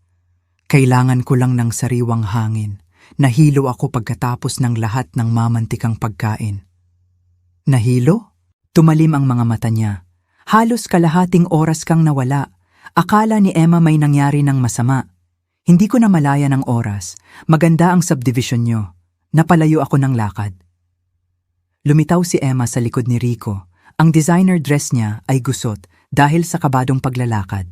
Kailangan ko lang ng sariwang hangin. Nahilo ako pagkatapos ng lahat ng mamantikang pagkain. Nahilo? Tumalim ang mga mata niya. Halos kalahating oras kang nawala. Akala ni Emma may nangyari ng masama. Hindi ko na malaya ng oras. Maganda ang subdivision niyo. Napalayo ako ng lakad. Lumitaw si Emma sa likod ni Rico. Ang designer dress niya ay gusot dahil sa kabadong paglalakad.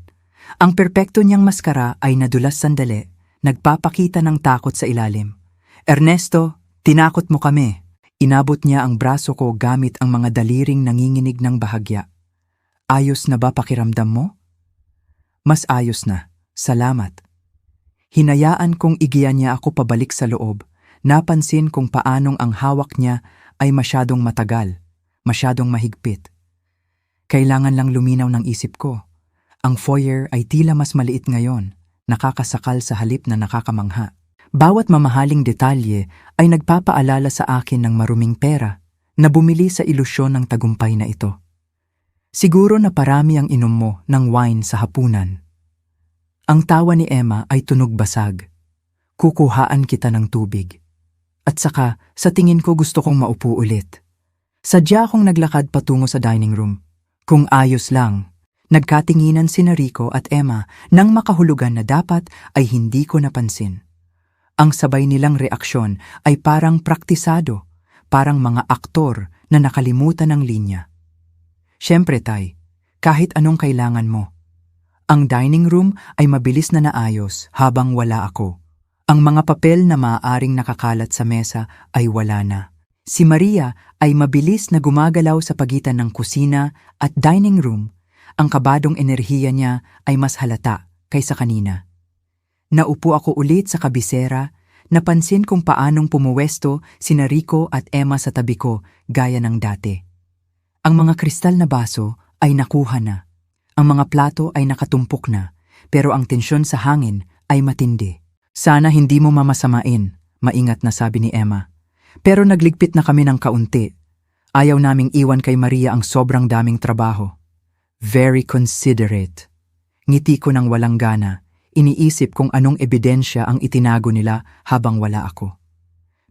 Ang perpekto niyang maskara ay nadulas sandali, nagpapakita ng takot sa ilalim. Ernesto, tinakot mo kami. Inabot niya ang braso ko gamit ang mga daliring nanginginig ng bahagya. Ayos na ba pakiramdam mo? Mas ayos na, salamat. Hinayaan kong igiyan niya ako pabalik sa loob. Napansin kung paanong ang hawak niya ay masyadong matagal, masyadong mahigpit. Kailangan lang luminaw ng isip ko. Ang foyer ay tila mas maliit ngayon, nakakasakal sa halip na nakakamangha. Bawat mamahaling detalye ay nagpapaalala sa akin ng maruming pera na bumili sa ilusyon ng tagumpay na ito. Siguro na parami ang inom mo ng wine sa hapunan. Ang tawa ni Emma ay tunog basag. Kukuhaan kita ng tubig. At saka, sa tingin ko gusto kong maupo ulit. Sadya akong naglakad patungo sa dining room. Kung ayos lang. Nagkatinginan sina Rico at Emma nang makahulugan na dapat ay hindi ko napansin. Ang sabay nilang reaksyon ay parang praktisado, parang mga aktor na nakalimutan ng linya. Siyempre tay, kahit anong kailangan mo. Ang dining room ay mabilis na naayos habang wala ako. Ang mga papel na maaaring nakakalat sa mesa ay wala na. Si Maria ay mabilis na gumagalaw sa pagitan ng kusina at dining room. Ang kabadong enerhiya niya ay mas halata kaysa kanina. Naupo ako ulit sa kabisera, napansin kung paanong pumuwesto sina Rico at Emma sa tabi ko gaya ng dati. Ang mga kristal na baso ay nakuha na. Ang mga plato ay nakatumpok na, pero ang tensyon sa hangin ay matindi. Sana hindi mo mamasamain, maingat na sabi ni Emma. Pero nagligpit na kami ng kaunti. Ayaw naming iwan kay Maria ang sobrang daming trabaho. Very considerate. Ngiti ko ng walang gana, iniisip kung anong ebidensya ang itinago nila habang wala ako.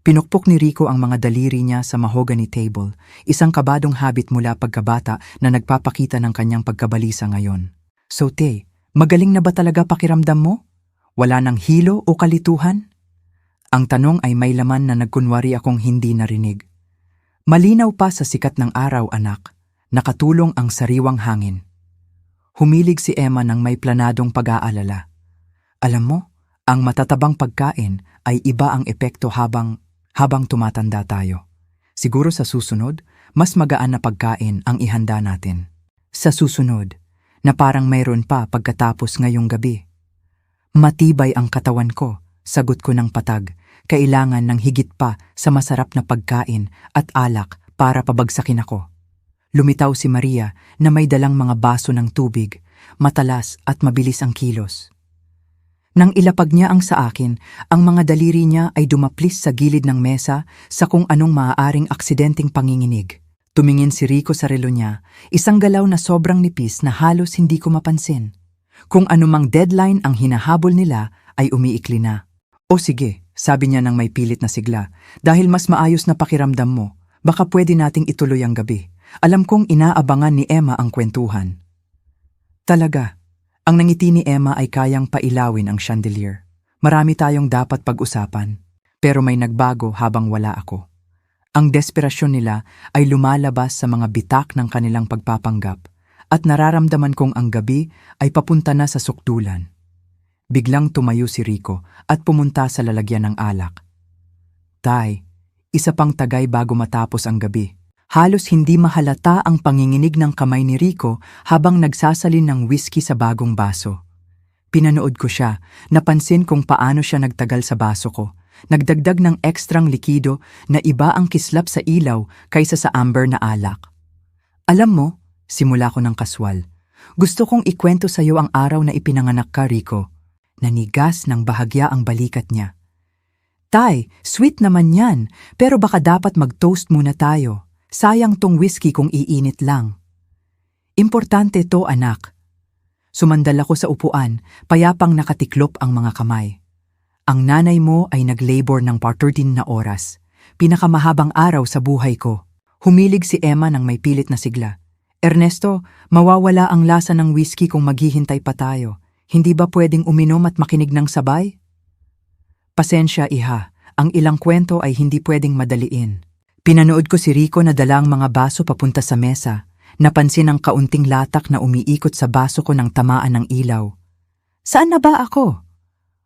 Pinukpok ni Rico ang mga daliri niya sa mahogany table, isang kabadong habit mula pagkabata na nagpapakita ng kanyang pagkabalisa ngayon. So Tay, magaling na ba talaga pakiramdam mo? Wala nang hilo o kalituhan? Ang tanong ay may laman na nagkunwari akong hindi narinig. Malinaw pa sa sikat ng araw, anak. Nakatulong ang sariwang hangin. Humilig si Emma ng may planadong pag-aalala. Alam mo, ang matatabang pagkain ay iba ang epekto habang tumatanda tayo. Siguro sa susunod, mas magaan na pagkain ang ihanda natin. Sa susunod, na parang mayroon pa pagkatapos ngayong gabi. Matibay ang katawan ko, sagot ko ng patag. Kailangan ng higit pa sa masarap na pagkain at alak para pabagsakin ako. Lumitaw si Maria na may dalang mga baso ng tubig, matalas at mabilis ang kilos. Nang ilapag niya ang sa akin, ang mga daliri niya ay dumaplis sa gilid ng mesa sa kung anong maaaring aksidenteng panginginig. Tumingin si Rico sa relo niya, isang galaw na sobrang nipis na halos hindi ko mapansin. Kung anumang deadline ang hinahabol nila ay umiikli na. O sige, sabi niya ng may pilit na sigla, dahil mas maayos na pakiramdam mo, baka pwede nating ituloy ang gabi. Alam kong inaabangan ni Emma ang kwentuhan. Talaga, ang nangiti ni Emma ay kayang pailawin ang chandelier. Marami tayong dapat pag-usapan, pero may nagbago habang wala ako. Ang desperasyon nila ay lumalabas sa mga bitak ng kanilang pagpapanggap at nararamdaman kong ang gabi ay papunta na sa sukdulan. Biglang tumayo si Rico at pumunta sa lalagyan ng alak. Tay, isa pang tagay bago matapos ang gabi. Halos hindi mahalata ang panginginig ng kamay ni Rico habang nagsasalin ng whiskey sa bagong baso. Pinanood ko siya, napansin kung paano siya nagtagal sa baso ko. Nagdagdag ng ekstrang likido na iba ang kislap sa ilaw kaysa sa amber na alak. Alam mo, simula ko ng kaswal, gusto kong ikwento sa iyo ang araw na ipinanganak ka, Rico. Nanigas ng bahagya ang balikat niya. Tay, sweet naman yan, pero baka dapat mag-toast muna tayo. Sayang tong whiskey kung iinit lang. Importante to, anak. Sumandal ako sa upuan, payapang nakatiklop ang mga kamay. Ang nanay mo ay nag-labor ng 13 na oras. Pinakamahabang araw sa buhay ko. Humilig si Emma ng may pilit na sigla. Ernesto, mawawala ang lasa ng whiskey kung maghihintay pa tayo. Hindi ba pwedeng uminom at makinig ng sabay? Pasensya, iha. Ang ilang kwento ay hindi pwedeng madaliin. Pinanood ko si Rico na dala ang mga baso papunta sa mesa. Napansin ang kaunting latak na umiikot sa baso ko ng tamaan ng ilaw. Saan na ba ako?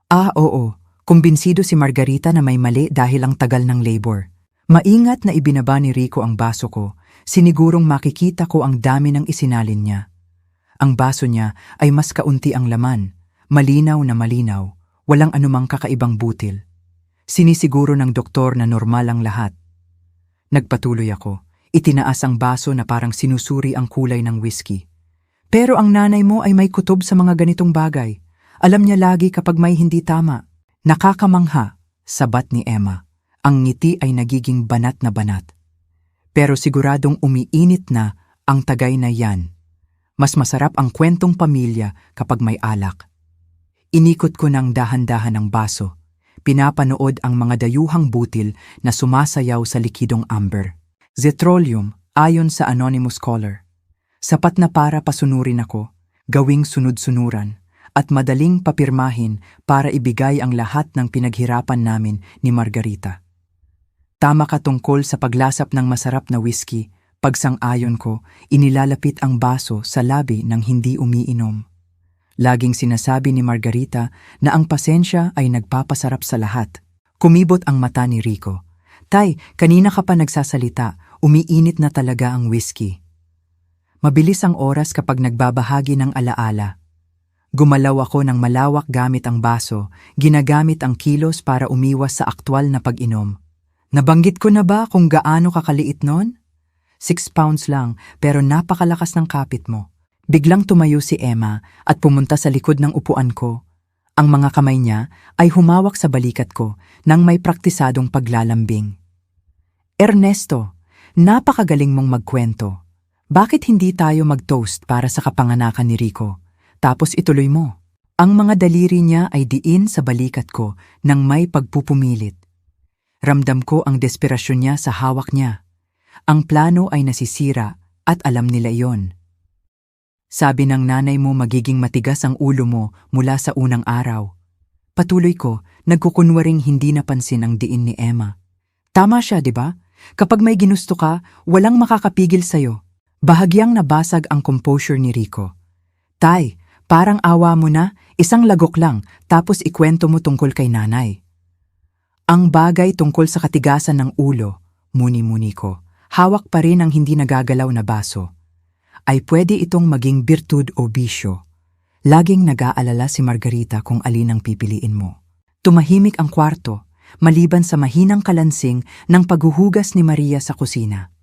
Oo. Kumbinsido si Margarita na may mali dahil ang tagal ng labor. Maingat na ibinaba ni Rico ang baso ko. Sinigurong makikita ko ang dami ng isinalin niya. Ang baso niya ay mas kaunti ang laman, malinaw na malinaw, walang anumang kakaibang butil. Sinisiguro ng doktor na normal ang lahat. Nagpatuloy ako, itinaas ang baso na parang sinusuri ang kulay ng whiskey. Pero ang nanay mo ay may kutob sa mga ganitong bagay. Alam niya lagi kapag may hindi tama. Nakakamangha, sabat ni Emma. Ang ngiti ay nagiging banat na banat. Pero siguradong umiinit na ang tagay na yan. Mas masarap ang kwentong pamilya kapag may alak. Inikot ko ng dahan-dahan ang baso. Pinapanood ang mga dayuhang butil na sumasayaw sa likidong amber. Zetrolium, ayon sa anonymous caller. Sapat na para pasunurin ako, gawing sunod-sunuran, at madaling papirmahin para ibigay ang lahat ng pinaghirapan namin ni Margarita. Tama ka tungkol sa paglasap ng masarap na whiskey. Pagsang-ayon ko, inilalapit ang baso sa labi ng hindi umiinom. Laging sinasabi ni Margarita na ang pasensya ay nagpapasarap sa lahat. Kumibot ang mata ni Rico. Tay, kanina ka pa nagsasalita, umiinit na talaga ang whiskey. Mabilis ang oras kapag nagbabahagi ng alaala. Gumalaw ako ng malawak gamit ang baso, ginagamit ang kilos para umiwas sa aktwal na pag-inom. Nabanggit ko na ba kung gaano kakaliit nun? 6 pounds lang, pero napakalakas ng kapit mo. Biglang tumayo si Emma at pumunta sa likod ng upuan ko. Ang mga kamay niya ay humawak sa balikat ko nang may praktisadong paglalambing. Ernesto, napakagaling mong magkwento. Bakit hindi tayo mag-toast para sa kapanganakan ni Rico? Tapos ituloy mo. Ang mga daliri niya ay diin sa balikat ko nang may pagpupumilit. Ramdam ko ang desperasyon niya sa hawak niya. Ang plano ay nasisira at alam nila iyon. Sabi ng nanay mo magiging matigas ang ulo mo mula sa unang araw. Patuloy ko, nagkukunwaring hindi napansin ang diin ni Emma. Tama siya, di ba? Kapag may ginusto ka, walang makakapigil sa'yo. Bahagyang nabasag ang composure ni Rico. Tay, parang awa mo na, isang lagok lang, tapos ikwento mo tungkol kay nanay. Ang bagay tungkol sa katigasan ng ulo, muni-muni ko, hawak pa rin ang hindi nagagalaw na baso. Ay pwede itong maging birtud o bisyo. Laging nag-aalala si Margarita kung alin ang pipiliin mo. Tumahimik ang kwarto, maliban sa mahinang kalansing ng paghuhugas ni Maria sa kusina.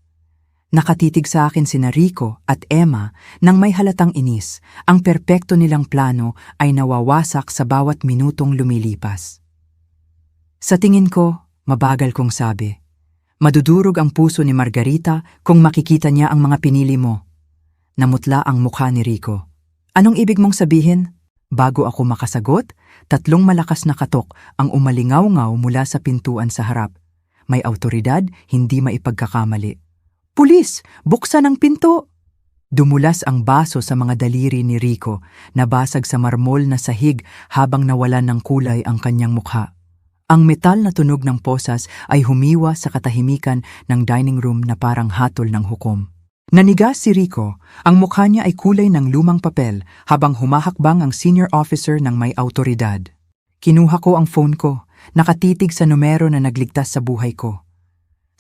Nakatitig sa akin sina Rico at Emma nang may halatang inis. Ang perpekto nilang plano ay nawawasak sa bawat minutong lumilipas. Sa tingin ko, mabagal kong sabi, madudurog ang puso ni Margarita kung makikita niya ang mga pinili mo. Namutla ang mukha ni Rico. Anong ibig mong sabihin? Bago ako makasagot, 3 malakas na katok ang umalingaw-ngaw mula sa pintuan sa harap. May awtoridad, hindi maipagkakamali. Pulis! Buksan ang pinto! Dumulas ang baso sa mga daliri ni Rico, nabasag sa marmol na sahig habang nawalan ng kulay ang kanyang mukha. Ang metal na tunog ng posas ay humiwa sa katahimikan ng dining room na parang hatol ng hukom. Nanigas si Rico, ang mukha niya ay kulay ng lumang papel habang humahakbang ang senior officer ng may awtoridad. Kinuha ko ang phone ko, nakatitig sa numero na nagligtas sa buhay ko.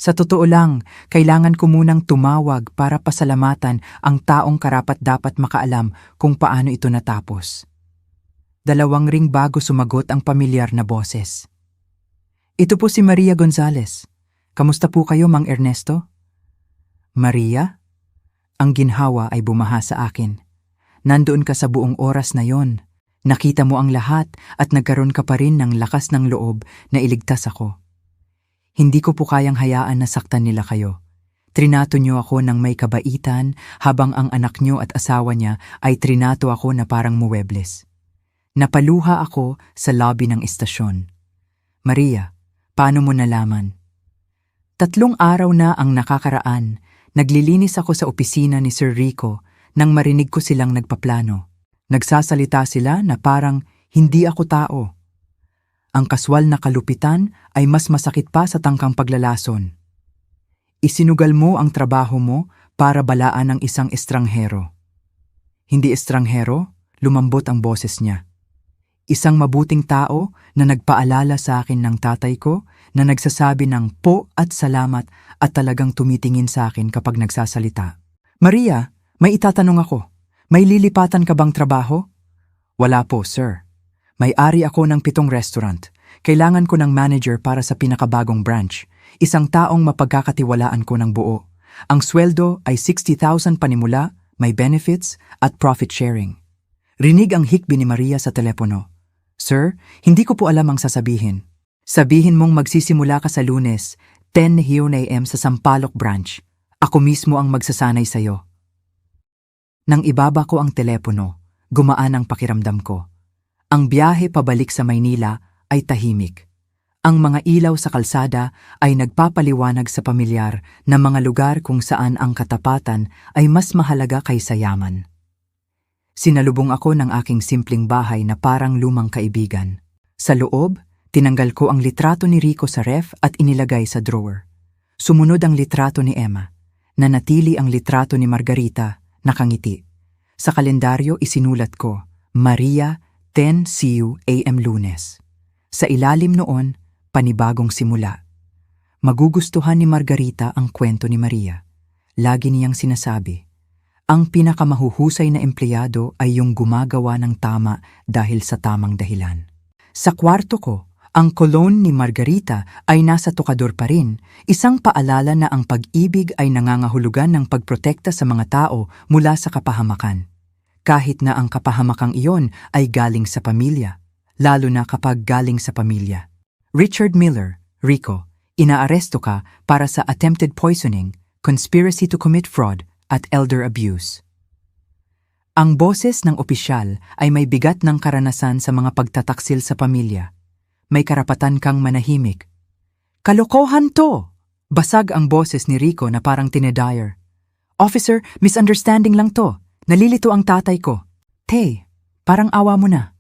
Sa totoo lang, kailangan ko munang tumawag para pasalamatan ang taong karapat-dapat makaalam kung paano ito natapos. 2 ring bago sumagot ang pamilyar na boses. Ito po si Maria Gonzales. Kamusta po kayo, Mang Ernesto? Maria? Ang ginhawa ay bumaha sa akin. Nandoon ka sa buong oras na yon. Nakita mo ang lahat at nagkaroon ka pa rin ng lakas ng loob na iligtas ako. Hindi ko po kayang hayaan na saktan nila kayo. Trinato niyo ako ng may kabaitan habang ang anak niyo at asawa niya ay trinato ako na parang muwebles. Napaluha ako sa lobby ng istasyon. Maria, paano mo nalaman? 3 araw na ang nakakaraan. Naglilinis ako sa opisina ni Sir Rico nang marinig ko silang nagpaplano. Nagsasalita sila na parang hindi ako tao. Ang kaswal na kalupitan ay mas masakit pa sa tangkang paglalason. Isinugal mo ang trabaho mo para balaan ng isang estranghero. Hindi estranghero, lumambot ang boses niya. Isang mabuting tao na nagpaalala sa akin ng tatay ko na nagsasabi ng po at salamat at talagang tumitingin sa akin kapag nagsasalita. Maria, may itatanong ako. May lilipatan ka bang trabaho? Wala po, sir. May-ari ako ng 7 restaurant. Kailangan ko ng manager para sa pinakabagong branch. Isang taong mapagkakatiwalaan ko ng buo. Ang sweldo ay 60,000 panimula, may benefits at profit sharing. Rinig ang hikbi ni Maria sa telepono. Sir, hindi ko po alam ang sasabihin. Sabihin mong magsisimula ka sa Lunes, 10 a.m. sa Sampaloc branch. Ako mismo ang magsasanay sa'yo. Nang ibaba ko ang telepono, gumaan ang pakiramdam ko. Ang biyahe pabalik sa Maynila ay tahimik. Ang mga ilaw sa kalsada ay nagpapaliwanag sa pamilyar na mga lugar kung saan ang katapatan ay mas mahalaga kaysa yaman. Sinalubong ako ng aking simpleng bahay na parang lumang kaibigan. Sa loob, tinanggal ko ang litrato ni Rico sa ref at inilagay sa drawer. Sumunod ang litrato ni Emma. Nanatili ang litrato ni Margarita, nakangiti. Sa kalendaryo isinulat ko, Maria, 10 CU AM Lunes. Sa ilalim noon, panibagong simula. Magugustuhan ni Margarita ang kwento ni Maria. Lagi niyang sinasabi, ang pinakamahuhusay na empleyado ay yung gumagawa ng tama dahil sa tamang dahilan. Sa kwarto ko, ang cologne ni Margarita ay nasa tokador pa rin, isang paalala na ang pag-ibig ay nangangahulugan ng pagprotekta sa mga tao mula sa kapahamakan. Kahit na ang kapahamakang iyon ay galing sa pamilya, lalo na kapag galing sa pamilya. Richard Miller, Rico, inaaresto ka para sa attempted poisoning, conspiracy to commit fraud, at elder abuse. Ang boses ng opisyal ay may bigat ng karanasan sa mga pagtataksil sa pamilya. May karapatan kang manahimik. Kalokohan to! Basag ang boses ni Rico na parang tinedire. Officer, misunderstanding lang to. Nalilito ang tatay ko. Tay, parang awa mo na.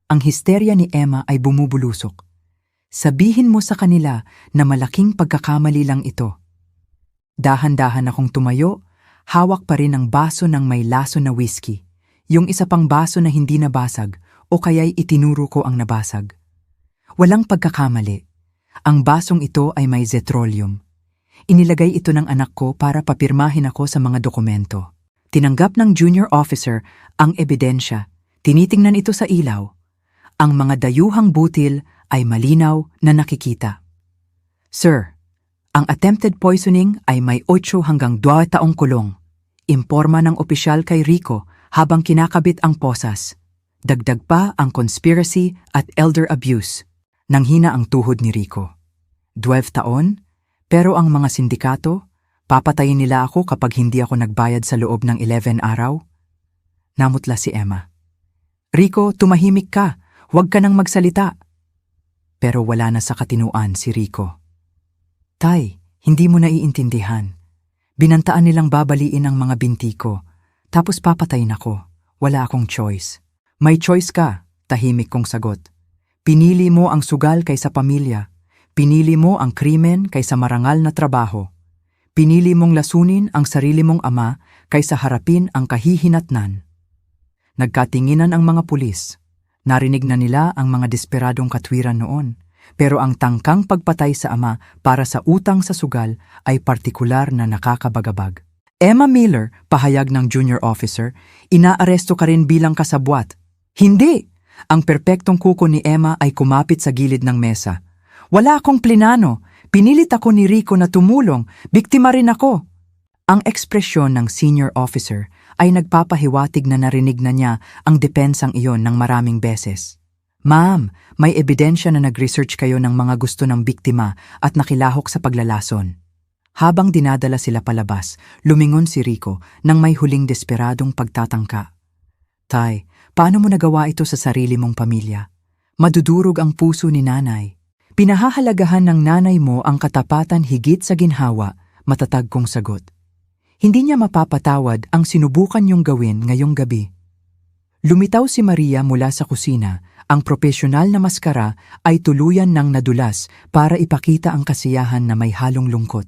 Ang histerya ni Emma ay bumubulusok. Sabihin mo sa kanila na malaking pagkakamali lang ito. Dahan-dahan akong tumayo, hawak pa rin ang baso ng may laso na whiskey. Yung isa pang baso na hindi nabasag o kaya'y itinuro ko ang nabasag. Walang pagkakamali. Ang basong ito ay may zetrolium. Inilagay ito ng anak ko para papirmahin ako sa mga dokumento. Tinanggap ng junior officer ang ebidensya. Tinitingnan ito sa ilaw. Ang mga dayuhang butil ay malinaw na nakikita. Sir, ang attempted poisoning ay may 8 hanggang 2 taong kulong. Imporma ng opisyal kay Rico habang kinakabit ang posas. Dagdag pa ang conspiracy at elder abuse. Nanghina ang tuhod ni Rico. 12 taon? Pero ang mga sindikato, papatayin nila ako kapag hindi ako nagbayad sa loob ng 11 araw? Namutla si Emma. Rico, tumahimik ka. Huwag ka nang magsalita. Pero wala na sa katinuan si Rico. Tay, hindi mo naiintindihan. Binantaan nilang babaliin ang mga binti ko. Tapos papatayin ako. Wala akong choice. May choice ka, tahimik kong sagot. Pinili mo ang sugal kaysa pamilya. Pinili mo ang krimen kaysa marangal na trabaho. Pinili mong lasunin ang sarili mong ama kaysa harapin ang kahihinatnan. Nagkatinginan ang mga pulis. Narinig na nila ang mga desperadong katwiran noon. Pero ang tangkang pagpatay sa ama para sa utang sa sugal ay partikular na nakakabagabag. Emma Miller, pahayag ng junior officer, inaaresto ka rin bilang kasabwat. Hindi! Ang perpektong kuko ni Emma ay kumapit sa gilid ng mesa. Wala akong plinano. Pinilit ako ni Rico na tumulong. Biktima rin ako. Ang ekspresyon ng senior officer ay nagpapahiwatig na narinig na niya ang depensang iyon ng maraming beses. Ma'am, may ebidensya na nag-research kayo ng mga gusto ng biktima at nakilahok sa paglalason. Habang dinadala sila palabas, lumingon si Rico nang may huling desperadong pagtatangka. Tay, paano mo nagawa ito sa sarili mong pamilya? Madudurog ang puso ni nanay. Pinahahalagahan ng nanay mo ang katapatan higit sa ginhawa, matatag kong sagot. Hindi niya mapapatawad ang sinubukan niyong gawin ngayong gabi. Lumitaw si Maria mula sa kusina. Ang propesyonal na maskara ay tuluyan ng nadulas para ipakita ang kasiyahan na may halong lungkot.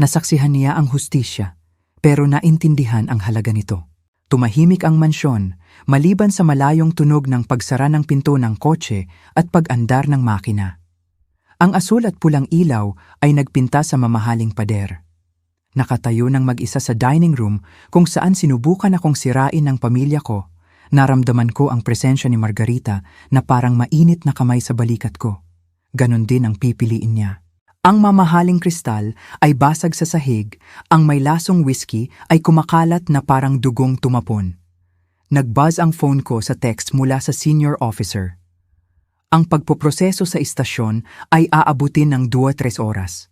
Nasaksihan niya ang hustisya, pero naintindihan ang halaga nito. Tumahimik ang mansyon, maliban sa malayong tunog ng pagsara ng pinto ng kotse at pag-andar ng makina. Ang asul at pulang ilaw ay nagpinta sa mamahaling pader. Nakatayo ng mag-isa sa dining room kung saan sinubukan akong sirain ng pamilya ko, naramdaman ko ang presensya ni Margarita na parang mainit na kamay sa balikat ko. Ganon din ang pipiliin niya. Ang mamahaling kristal ay basag sa sahig, ang may lasong whiskey ay kumakalat na parang dugong tumapon. Nag-buzz ang phone ko sa text mula sa senior officer. Ang pagpoproseso sa istasyon ay aabutin ng 2-3 oras.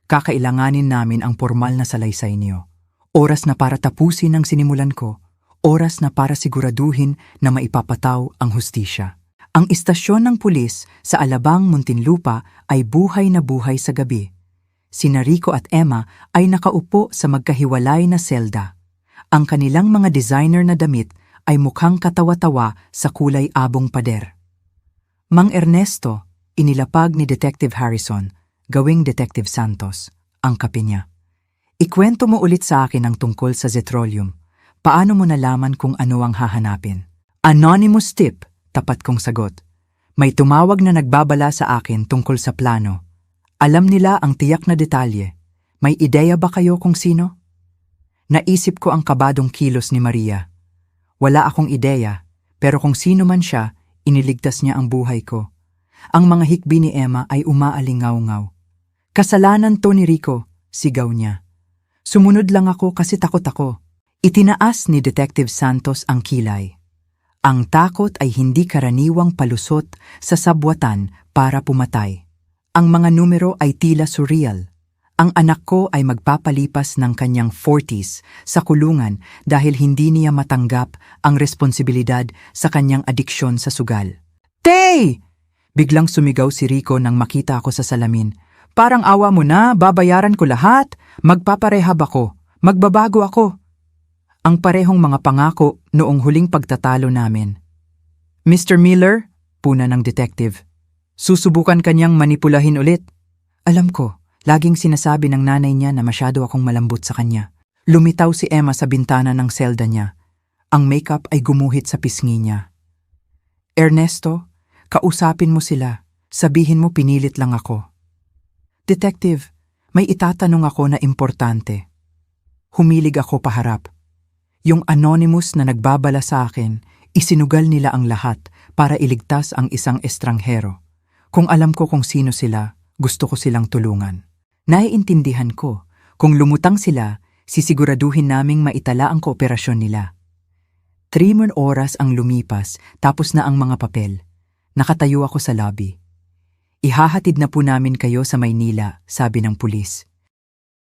Kakailanganin namin ang formal na salaysay niyo. Oras na para tapusin ang sinimulan ko, oras na para siguraduhin na maipapataw ang hustisya. Ang istasyon ng pulis sa Alabang, Muntinlupa ay buhay na buhay sa gabi. Sina Rico at Emma ay nakaupo sa magkahiwalay na selda. Ang kanilang mga designer na damit ay mukhang katawa-tawa sa kulay abong pader. Mang Ernesto, inilapag ni Detective Harrison, gawing Detective Santos, ang kape niya. Ikwento mo ulit sa akin ang tungkol sa zetrolium. Paano mo nalaman kung ano ang hahanapin? Anonymous tip. Tapat kong sagot. May tumawag na nagbabala sa akin tungkol sa plano. Alam nila ang tiyak na detalye. May ideya ba kayo kung sino? Naisip ko ang kabadong kilos ni Maria. Wala akong ideya, pero kung sino man siya, iniligtas niya ang buhay ko. Ang mga hikbi ni Emma ay umaalingaw-ngaw. Kasalanan to ni Rico, sigaw niya. Sumunod lang ako kasi takot ako. Itinaas ni Detective Santos ang kilay. Ang takot ay hindi karaniwang palusot sa sabwatan para pumatay. Ang mga numero ay tila surreal. Ang anak ko ay magpapalipas ng kanyang 40s sa kulungan dahil hindi niya matanggap ang responsibilidad sa kanyang adiksyon sa sugal. Tay! Biglang sumigaw si Rico nang makita ako sa salamin. Parang awa mo na, babayaran ko lahat. Magpaparehab ako. Magbabago ako. Ang parehong mga pangako noong huling pagtatalo namin. Mr. Miller, puna ng detective. Susubukan kanyang manipulahin ulit. Alam ko, laging sinasabi ng nanay niya na masyado akong malambot sa kanya. Lumitaw si Emma sa bintana ng selda niya. Ang makeup ay gumuhit sa pisngi niya. Ernesto, kausapin mo sila. Sabihin mo pinilit lang ako. Detective, may itatanong ako na importante. Humilig ako paharap. Yung anonymous na nagbabala sa akin, isinugal nila ang lahat para iligtas ang isang estranghero. Kung alam ko kung sino sila, gusto ko silang tulungan. Naiintindihan ko, kung lumutang sila, sisiguraduhin naming maitala ang kooperasyon nila. 3 oras ang lumipas tapos na ang mga papel. Nakatayo ako sa lobby. Ihahatid na po namin kayo sa Maynila, sabi ng pulis.